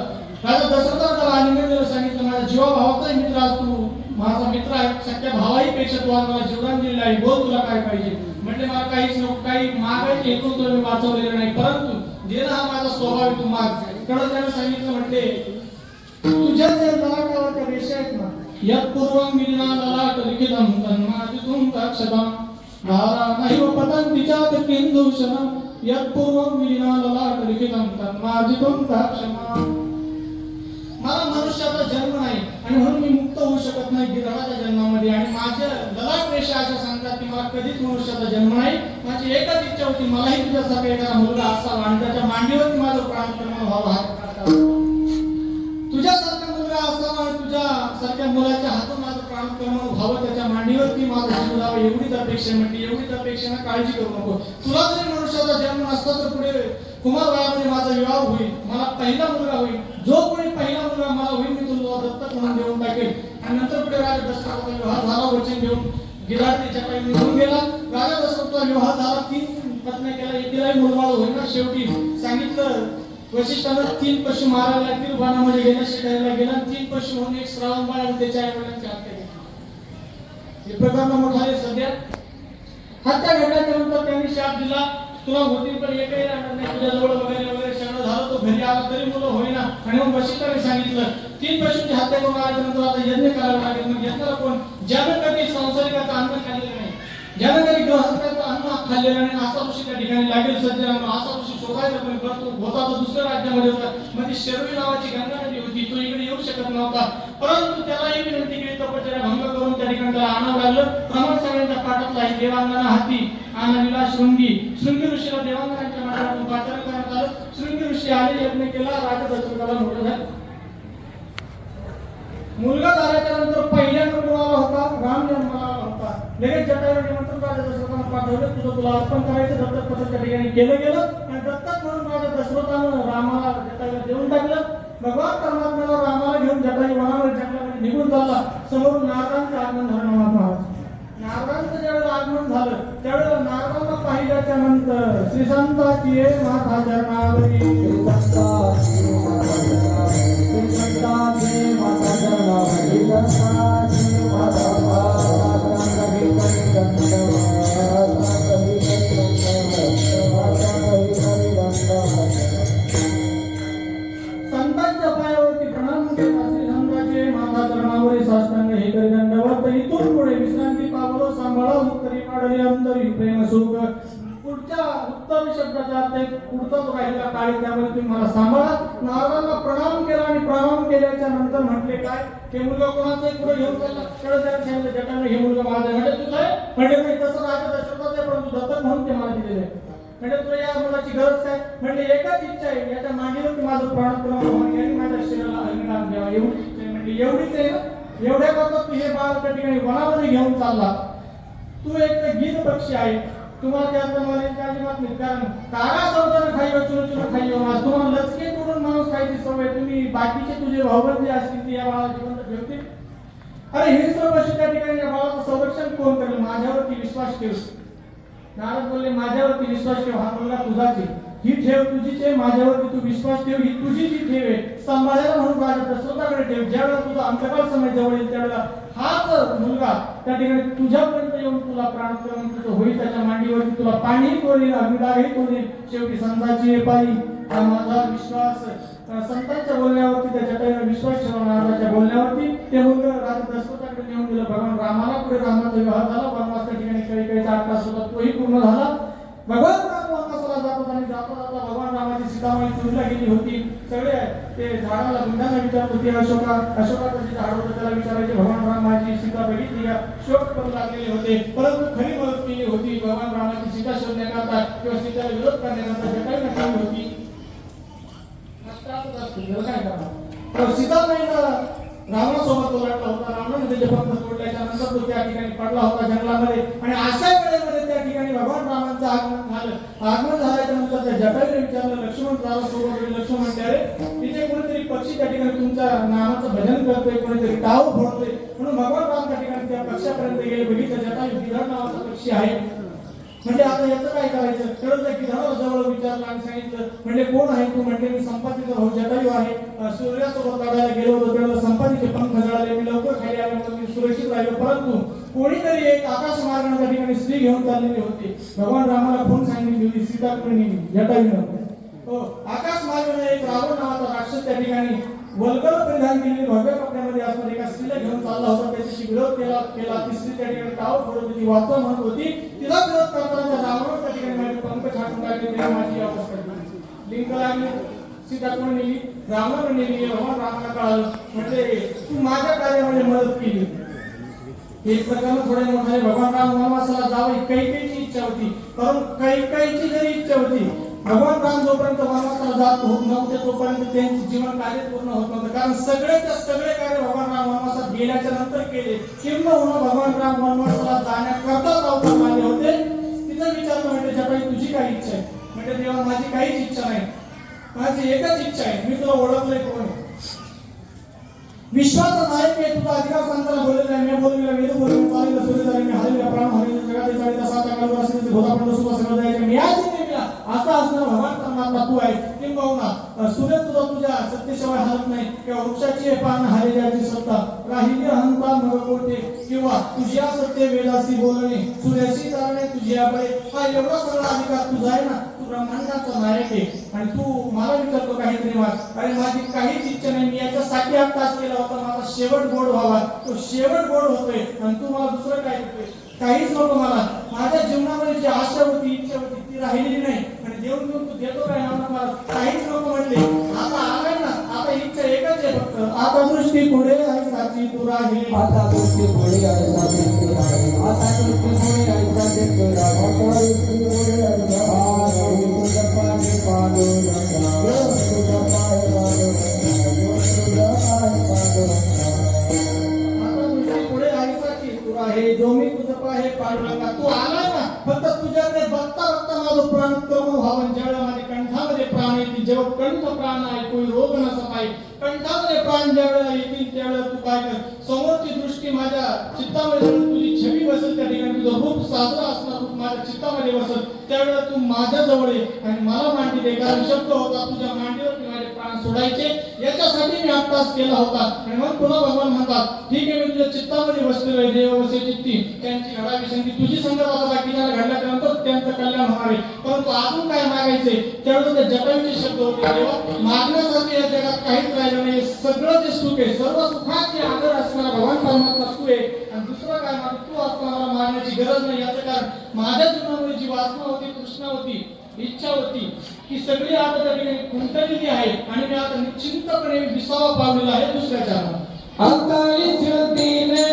राजा दशरथाला त्याला आलिंगन दिलं, सांगितलं माझ्या जीवा भावाचा मित्र आज तू माझा मित्र आहे, सख्या भावाही पेक्षा तू आज मला जीवदान दिलेलं आहे, बोल तुला काय पाहिजे. म्हणजे मला काहीच नको, काही मागायचे हेतून तुला मी वाचवलेलं नाही, परंतु देणं हा माझा स्वभाव आहे, तू माग. तेवढं त्याने सांगितलं, म्हटले तुझ्या जे ललाटावरच्या रेषा आहेत ना, यत्पूर्वं विना ललाट लिखितं तन्मादितुं तक्षतां धारा नैव पतन्ति किंदुषणं यत्पूर्वं विना ललाट लिखितं तन्मादितुं तक्षतां. मला मनुष्याचा जन्म नाही आणि म्हणून मी मुक्त होऊ शकत नाही गिधाडाच्या जन्मामध्ये. आणि माझ्या ललाट रेषा अशा सांगतात की मला कधीच मनुष्याचा जन्म नाही. माझी एकच इच्छा होती, मलाही तुझ्यासारखा एखादा मुलगा असावा आणि त्याच्या मांडीवरती माझं प्राणकर्म व्हावं, तुझ्यासारखा मुलगा असावा आणि तुझ्या सारख्या मुलाच्या हातून माझं प्राणकर्म व्हावं, त्याच्या मांडीवरती माझं जीव जावं, एवढीच अपेक्षा. म्हटली एवढीच अपेक्षेनं काळजी करू नको. तुला जरी मनुष्याचा जन्म नसता तर पुढे कुमार वयामध्ये माझा विवाह होईल, मला पहिला मुलगा होईल. जो कोणी पहिला मुलगा मला होईल मी तुला दत्तक म्हणून देऊन टाकेल. आणि नंतर पुढे राजा दशरथाचा विवाह झाला, वचन देऊन गिधाड त्याच्या काही निघून गेला. राजा दशरथाचा विवाह झाला, 3 पत्न्या केला, एकीलाही मुलबाळ होईना. शेवटी सांगितलं वशिष्ठानं 3 पशु मारायला लागतील, वनामध्ये गेला, शिकायला गेला. 3 पशु म्हणून एक श्रावण बाळ आणि त्याच्या आईवडिलांची हत्या केली. हे प्रकरण मोठं आहे सध्या. हत्या घडल्याच्या नंतर त्यांनी शाप दिला, तुला होतील पण एकही राहणार नाही, तुझ्या जवळ वगैरे वगैरे सगळं झालं. तो घरी आला तरी मुलं होईना. आणि मग वशिष्ठाने सांगितलं 3 पशूंची हत्या करून आल्यानंतर आता यज्ञ करायला लागेल. मग यज्ञाला कोण ज्यानं कधी संसारिकाचं अन्न खाल्लेलं नाही, ज्याला कधी गृहस्थाचं अन्न खाल्लेलं आणि असा ऋषी त्या ठिकाणी लागेल सज्जनांना, असा ऋषी शोधायचा पण करतो होता तो दुसऱ्या राज्यामध्ये होता. मध्ये शर्वी नावाची गंगा नदी होती, तो इकडे येऊ शकत नव्हता. परंतु त्यालाही विनंती केली, तपश्चर्या भंग करून त्या ठिकाणी त्याला आणावं लागलं. प्रमाण सगळ्यांच्या पाठातला आहे, देवांगना हाती आनंदीला शृंगी. शृंगी ऋषीला देवांगनाच्या मार्गातून पाचारण करण्यात आलं. शृंगी ऋषी आले, यज्ञ केला, राजा दशरथाला मोठं झालं. मुलगा झाल्याच्या नंतर पहिल्यांदा मुलाला होता, राम जन्माला होता. लगेच जटायूला निमंत्रण राजा दशरथाला पाठवलं, तुझं तुला अर्पण करायचं. दत्तक पत्र त्या ठिकाणी केलं गेलं आणि दत्तक म्हणून राजा दशरथानं रामाला जटायूला देऊन टाकलं. भगवान परमात्म्याला रामाला घेऊन जटायू वनावर जंगलामध्ये निघून चालला. समोरून नारदांचं आगमन झालं. महाराज नारदांचं ज्यावेळेला आगमन झालं त्यावेळेला नारदांना पाहिल्याच्या नंतर श्री संताची माता चरणावरी, श्री संताची माता चरणावरी, श्री संताची माता चरणावरी, संताची माता चरणावरी, संतांच्या पायावरती प्रणाम केला. श्री संताचे माता चरणावरी साष्टांग हे करी दंडवत. इथून पुढे विश्रांती पावलो सांभाळा, उत्तरी पाडली अंतरी प्रेम सुख. पुढच्या उत्तर शब्दाचा अर्थ आहे, पुढचा जो राहिलेला काळ आहे त्यामध्ये तुम्ही मला सांभाळा. नारदांना प्रणाम केला आणि प्रणाम केल्याच्या नंतर म्हटले काय, हे मुलगा कोणाचा आहे, पुढे घेऊन चालला. त्याला त्याला सांगितलं जटाने, हे मुलगा माझा आहे. म्हणजे तुझं आहे? म्हणजे नाही, तसं राजा दशरथाचं आहे, परंतु दत्तक म्हणून ते मला दिलेलं आहे. म्हणजे तुला या मुलाची गरज काय? म्हणजे एकच इच्छा आहे, याच्या मागेवरती माझं प्राण क्रमांक यांनी माझ्या शरीराला अग्निदान द्यावा, एवढीच इच्छा आहे. म्हणजे एवढीच आहे ना, एवढ्या करता तू हे बाळ त्या ठिकाणी वनामध्ये घेऊन चालला. तू एक गीत पक्षी आहे, तुम्हाला त्यात नॉलेज अजिबात नाही. कारण काळा सौदानं खाई चुन चुन खाई मास, तुम्हाला लचके करून माणूस खायची सवय. तुम्ही बाकीचे तुझे भावबंदी असतील ते या बाळाला जिवंत ठेवतील. अरे हे सर्व त्या ठिकाणी या बाळाचं संरक्षण कोण करेल? माझ्यावरती विश्वास ठेव. नारद बोलले, माझ्यावरती विश्वास ठेव, हा मुलगा तुझाच आहे, ही ठेव तुझीच आहे, माझ्यावरती तू विश्वास ठेव, ही तुझी जी ठेव आहे. सांभाळायला म्हणून राजा दशरथाकडे ठेव. ज्यावेळेला तुझा अंतकाळ समय जवळ येईल त्यावेळेला हाच मुलगा त्या ठिकाणी तुझ्यापर्यंत येऊन तुला प्राणक्रमण तुझं होईल. त्याच्या मांडीवरती तुला पाणी कोरेल, अग्निदाहही कोरेल. शेवटी संतांची पायी हा माझा विश्वास. संतांच्या बोलण्यावरती, त्या जटायूला विश्वास ठेवा, नारदाच्या बोलण्यावरती ते मुलगा राजा दशरथाकडे नेऊन दिलं. भगवान रामाला पुढे रामाचा विवाह झाला. वनवास त्या ठिकाणी कैकेयीचा 8 तास होता, तोही पूर्ण झाला. भगवान राम वनवासाला जातात आणि जाता जाता भगवान रामाची सीतामाई चुरीला गेली होती. सगळे ते झाडाला गुंडांना विचारत होते, अशोकाचं जे झाड होतं त्याला विचारायचे, भगवान राम माझी सीता बघितली का? शोक करू लागलेले होते. परंतु खरी मदत केली होती भगवान रामाची सीता शोधण्याकरता किंवा सीतेला विरोध करण्याकरता जटायूने केली होती. काय करणार? सीतामाईला रावणासोबत लढला होता. रावणाने त्याचे पंख तोडल्याच्या नंतर तो त्या ठिकाणी पडला होता जंगलामध्ये. आणि अशा वेळेमध्ये त्या ठिकाणी भगवान रामांचं आगमन झालं. आगमन झाल्याच्या नंतर त्या जटायूने विचारलं, लक्ष्मण जावा सोबत. लक्ष्मण म्हणते, अरे तिथे कोणीतरी पक्षी त्या ठिकाणी तुमच्या नामाचं भजन करतोय, कोणीतरी टाव फोडतोय. म्हणून भगवान राम त्या ठिकाणी त्या पक्षापर्यंत गेले. बघितलं जटायू गिधाड नावाचा पक्षी आहे. म्हणजे आता याचं काय करायचं? कळलं त्या गिधाडाला जवळ विचारलं आणि सांगितलं, म्हणजे कोण आहे तू? म्हणजे मी संपातीचा भाऊ जटायू आहे. सूर्यासोबत लढायला गेलो होतो त्यावेळेला संपातीचे पंख जळाले, मी लवकर खाली आले म्हणून मी सुरक्षित राहिलो. परंतु कोणीतरी एक आकाश मार्गाने त्या ठिकाणी स्त्री घेऊन चाललेली होती. भगवान रामाला फोन सांगितली होती, सीता कोणी नेली? जटायूने. हो, आकाश मार्गाने एक रावण नावाचा राक्षस त्या ठिकाणी वल्गळ परिधान केलेली भव्य कपड्यामध्ये असणारी एका स्त्रीला घेऊन चालला होता. त्याच्याशी विरोध केला. ती स्त्री त्या ठिकाणी टाव फोडत होती, वाचवा म्हणत होती. तिला विरोध करताना रावण त्या ठिकाणी माझे पंख छाटून टाकले, तेव्हा माझी अवस्था झाली. लिंक लागली, सीता कोण नेली? रावणाने नेली. भगवान रामाला कळालं, म्हणजे तू माझ्या कार्यामध्ये मदत केली. एक प्रकारे थोडे मोठे भगवान राम वनवासाला जावे कैकेयीची इच्छा होती. परंतु कैकेयीची जरी इच्छा होती, भगवान राम जोपर्यंत वनवासाला जात होत नव्हते तोपर्यंत त्यांचे जीवन कार्य पूर्ण होत नव्हतं. कारण सगळे कार्य भगवान राम वनवासात गेल्याच्या नंतर केले. किंबहुना भगवान राम वनवासाला जाण्याकरता अवतार आले होते. तिचा विचार म्हणजे जटायू तुझी काय इच्छा आहे? म्हणजे देवा माझी काहीच इच्छा नाही, माझी एकच इच्छा आहे, मी तुला ओळखलंय कोण आहे? विश्वाचा नायक आहे, तुझा अधिकार सांगताना बोललेला आहे. मी बोललेला वेद बोललेला चालेल सूर्य झाले मी हरलेला प्राण हरलेला जगात चाळीचा सात अंगावर असलेले भोगापंड सुख सगळं द्यायचं मी आज नेमिला असा असणार भगवान परमात्मा तू आहे. किंबहुना सूर्य सुद्धा तुझ्या सत्यशिवाय हरत नाही किंवा वृक्षाची पान हरल्याची सत्ता राहिली अहंता मग कोठे किंवा तुझ्या सत्य वेदासी बोलणे सूर्याशी चालणे तुझ्या बळे हा एवढा सगळा अधिकार तुझा आहे ना. तू ब्रह्मांडाचा नायक आहे आणि तू मला विचारतो काहीतरी माग. अरे माझी काहीच इच्छा नाही, मी याच्यासाठी हा तास केला होता, माझा शेवट गोड व्हावा. तो शेवट गोड होतोय आणि तू मला दुसरं काय देतोय? काहीच नको मला. माझ्या जीवनामध्ये जी आशा होती, इच्छा होती ती राहिलेली नाही. आणि देऊन देऊन तू देतो काय नाव मला काहीच नको म्हणले. आता आलाय ना, आता इच्छा एकच आहे फक्त. आता दृष्टी पुढे आहे साची तू राही. आता दृष्टी पुढे आहे साची तू राही. आता दृष्टी पुढे आहे साची तू राही. आता दृष्टी पुढे आहे साची तुझ्या पाय पांडुरंगा. तुझ्या पाय पांडुरंगा. तुझ्या पाय पांडुरंगा. आता दृष्टी पुढे आहे साची तू राही. जो मी तुझं पाय पांडुरंगा. तू आलाय ना, फक्त तुझ्याकडे बघता बघता माझं प्राण कर्म व्हावं. ज्यावेळेला माझ्या कंठामध्ये प्राण येतील, जेव्हा कंठ प्राण आहे कोणी रोग नसा पाहिजे. कंठामध्ये प्राण ज्यावेळेला येतील त्यावेळेला तू काय कर, समोरची दृष्टी माझ्या चित्तामध्ये तुझी छबी बसेल, त्या ठिकाणी तुझं रूप साजरा असणार रूप माझ्या चित्तामध्ये बसेल. त्यावेळेला तू माझ्या जवळ ये आणि मला मांडी दे. कारण शब्द होता तुझ्या मांडीवरती माझे प्राण सोडायचे. याच्यासाठी मी अभ्यास केला होता. आणि मग पुन्हा भगवान म्हणतात, ठीक आहे मी तुझ्या चित्तामध्ये बसलेलो आहे. देव वसे चित्ती त्यांची घडावी संधी तुझी संगत आता बाकीच्या घडल्याच्या नंतर त्यांचं कल्याण होणार आहे. परंतु अजून काय मागायचे त्यावेळेला ते जटायूचे शब्द होते, देवा मागण्यासारखे या जगात काहीच राहिलं नाही. सगळं जे सुख आहे, सर्व सुखाचे आदर असणारा भगवान परमात्मा तू आहे. आणि दुसरं काय मागू तू असणारा मागण्याची गरज नाही. याचं कारण माझ्या जीवनामध्ये जी वासना होती, तृष्णा होती, इच्छा होती, की सगळी आता त्या ठिकाणी गुंतलेली आहे. आणि मी आता निश्चिंतपणे विसावा पावलेला आहे दुसऱ्याच्या अकाली ज्योतीने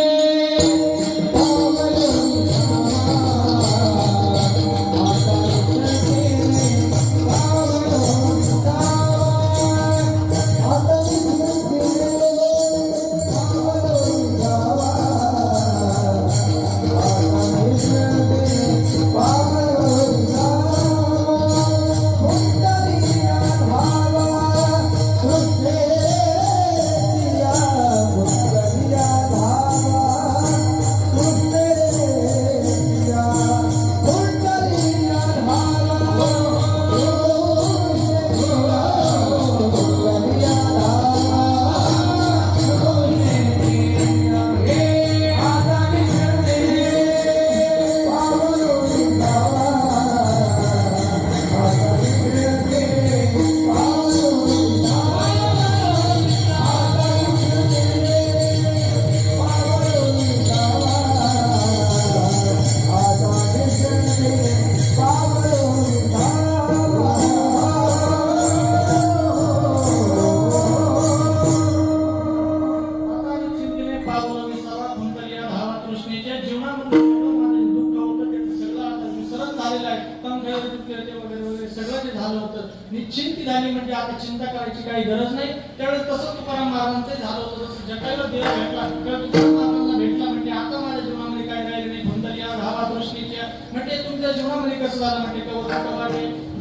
निश्चिंती झाली म्हणजे आता चिंता करायची काही गरज नाही. त्यावेळेस तसं तुकाराम महाराजांचं झालं होतं. जसं जटायूला देव भेटला किंवा तुकाराम महाराजांना भेटला म्हणजे आता माझ्या जीवनामध्ये काय राहिले नाही. धुंदल्या धावा दृष्टीच्या म्हणजे तुमच्या जीवनामध्ये कसं झालं म्हणजे कवटे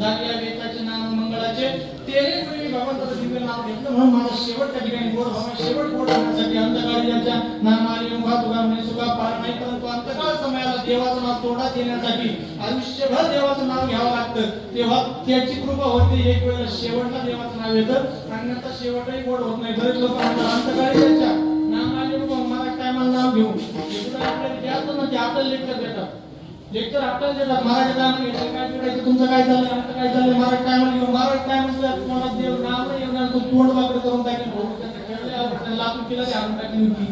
झाली या वेताचे नाम मंगळाचे तेरे पूर्वी भगवंताचं दिव्य नाव घेतलं म्हणून माझा शेवट त्या ठिकाणी गोड व्हावा. शेवट गोड होण्यासाठी अंतकाळी ज्यांच्या नामाली मुखा तुका म्हणे सुखा पार नाही. परंतु अंतकाळ समयाला देवाचं नाव तोडात येण्यासाठी आयुष्यभर देवाचं नाव घ्यावं लागतं. तेव्हा त्याची कृपा होते. एक वेळेला शेवटला देवाचं नाव येतं आणि नंतर शेवटही गोड होत नाही. बरेच लोक म्हणतात अंतकाळी ज्यांच्या नामाली मुखा मला टायमाला नाव घेऊ आपल्याला द्यायचं ना ते आपल्याला लेक्चर देतात. लेक्चर आपल्याला देतात. महाराज काय म्हणले काय करायचं तुमचं काय झालं आमचं काय झालं. महाराज काय म्हणले महाराज काय म्हणतात तुम्हाला देव नाव नाही येणार तो तोंड वाकडं करून टाकेल. लातून केलं ते आणून टाकली होती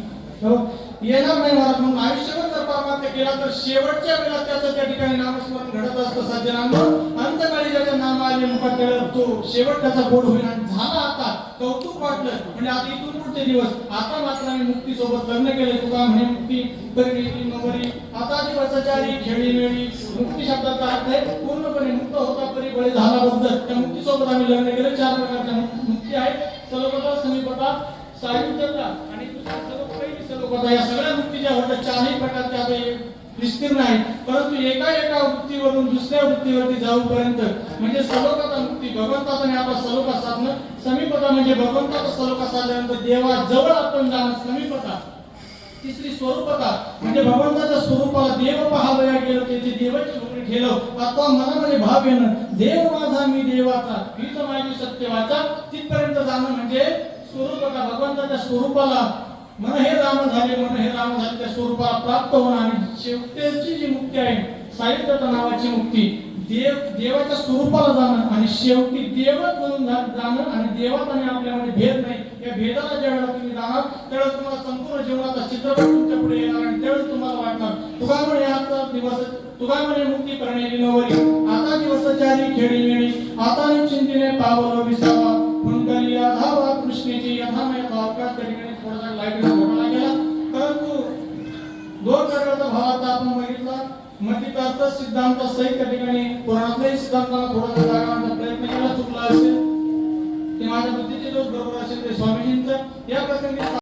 येणार नाही महाराज. म्हणून आयुष्यभर जर परमात्मा केला तर शेवटच्या वेळेला त्याचं त्या ठिकाणी नामस्मरण घडत असतं. सज्जनांनो अंतकाळी ज्याच्या नाम आले मुखात त्याला तो शेवट त्याचा गोड होईल. आणि झाला आता कौतुक वाटलं म्हणजे आता इथून पुढचे दिवस आता मात्र आम्ही मुक्ती सोबत लग्न केले. तुका म्हणे मुक्ती करी नवरी आता दिवसाचारी खेळी मेळी. मुक्ती शब्दाचा अर्थ आहे पूर्णपणे मुक्त होता परी बळी झाला बद्दल. त्या मुक्ती सोबत आम्ही लग्न केले. 4 प्रकारच्या मुक्ती आहेत सलोपता समीपता सायुज्यता आणि पहिली सलोपता. या सगळ्या मुक्ती ज्या होत्या 4ही प्रकारच्या आता विस्तीर्ण आहेत. परंतु एका वृत्तीवरून दुसऱ्या वृत्तीवरती जाऊपर्यंत म्हणजे सलोपता मुक्ती भगवंताचा आणि आपला सलोखा साधणं. समीपता म्हणजे भगवंताचा सलोखा साधल्यानंतर देवाजवळ आपण जाणं समीपता. तिसरी स्वरूपता म्हणजे भगवंताच्या स्वरूपाला देव पाहावया गेलं त्याची देवाची भूमी ठेवलं आता मनामध्ये भाव येणं देव माझा मी देवाचा हीच माझी सत्य वाचा. तिथपर्यंत जाणं म्हणजे स्वरूपता. भगवंताच्या स्वरूपाला मन हे राम झाले त्या स्वरूपाला प्राप्त होणं. आणि शेवटची जी मुक्ती आहे सायुज्यता नावाची मुक्ती देवाच्या स्वरूपाला जाणं आणि शेवटी देवच म्हणून जाणं. आणि देवात आणि आपल्यामध्ये भेद नाही. या भेदाला ज्यावेळेला तुम्ही जाणार त्यावेळेस तुम्हाला संपूर्ण जीवनाचा चित्रपट तुमच्या पुढे येणार आणि त्यावेळेस तुम्हाला वाटणार तुका म्हणे दिवस तुगा म्हणे मुक्ती करणे नवरी आता दिवस चारी खेडी मेळी आता निश्चिंतीने पावलो विसावा कुंडलिया धावा कृष्णेची यथामय अवकाश करीने थोडासा लाईट घोटाळा गेला परंतु दोन प्रकारचा भावाचा आपण बघितला मतितार्थ सिद्धांत सहित त्या ठिकाणी पुराणातल्या सिद्धांताला थोडासा जागा आणण्याचा प्रयत्न केला चुकला असेल ते माझ्या बुद्धीचे दोष बरोबर असेल ते स्वामीजींचं या प्रसंगी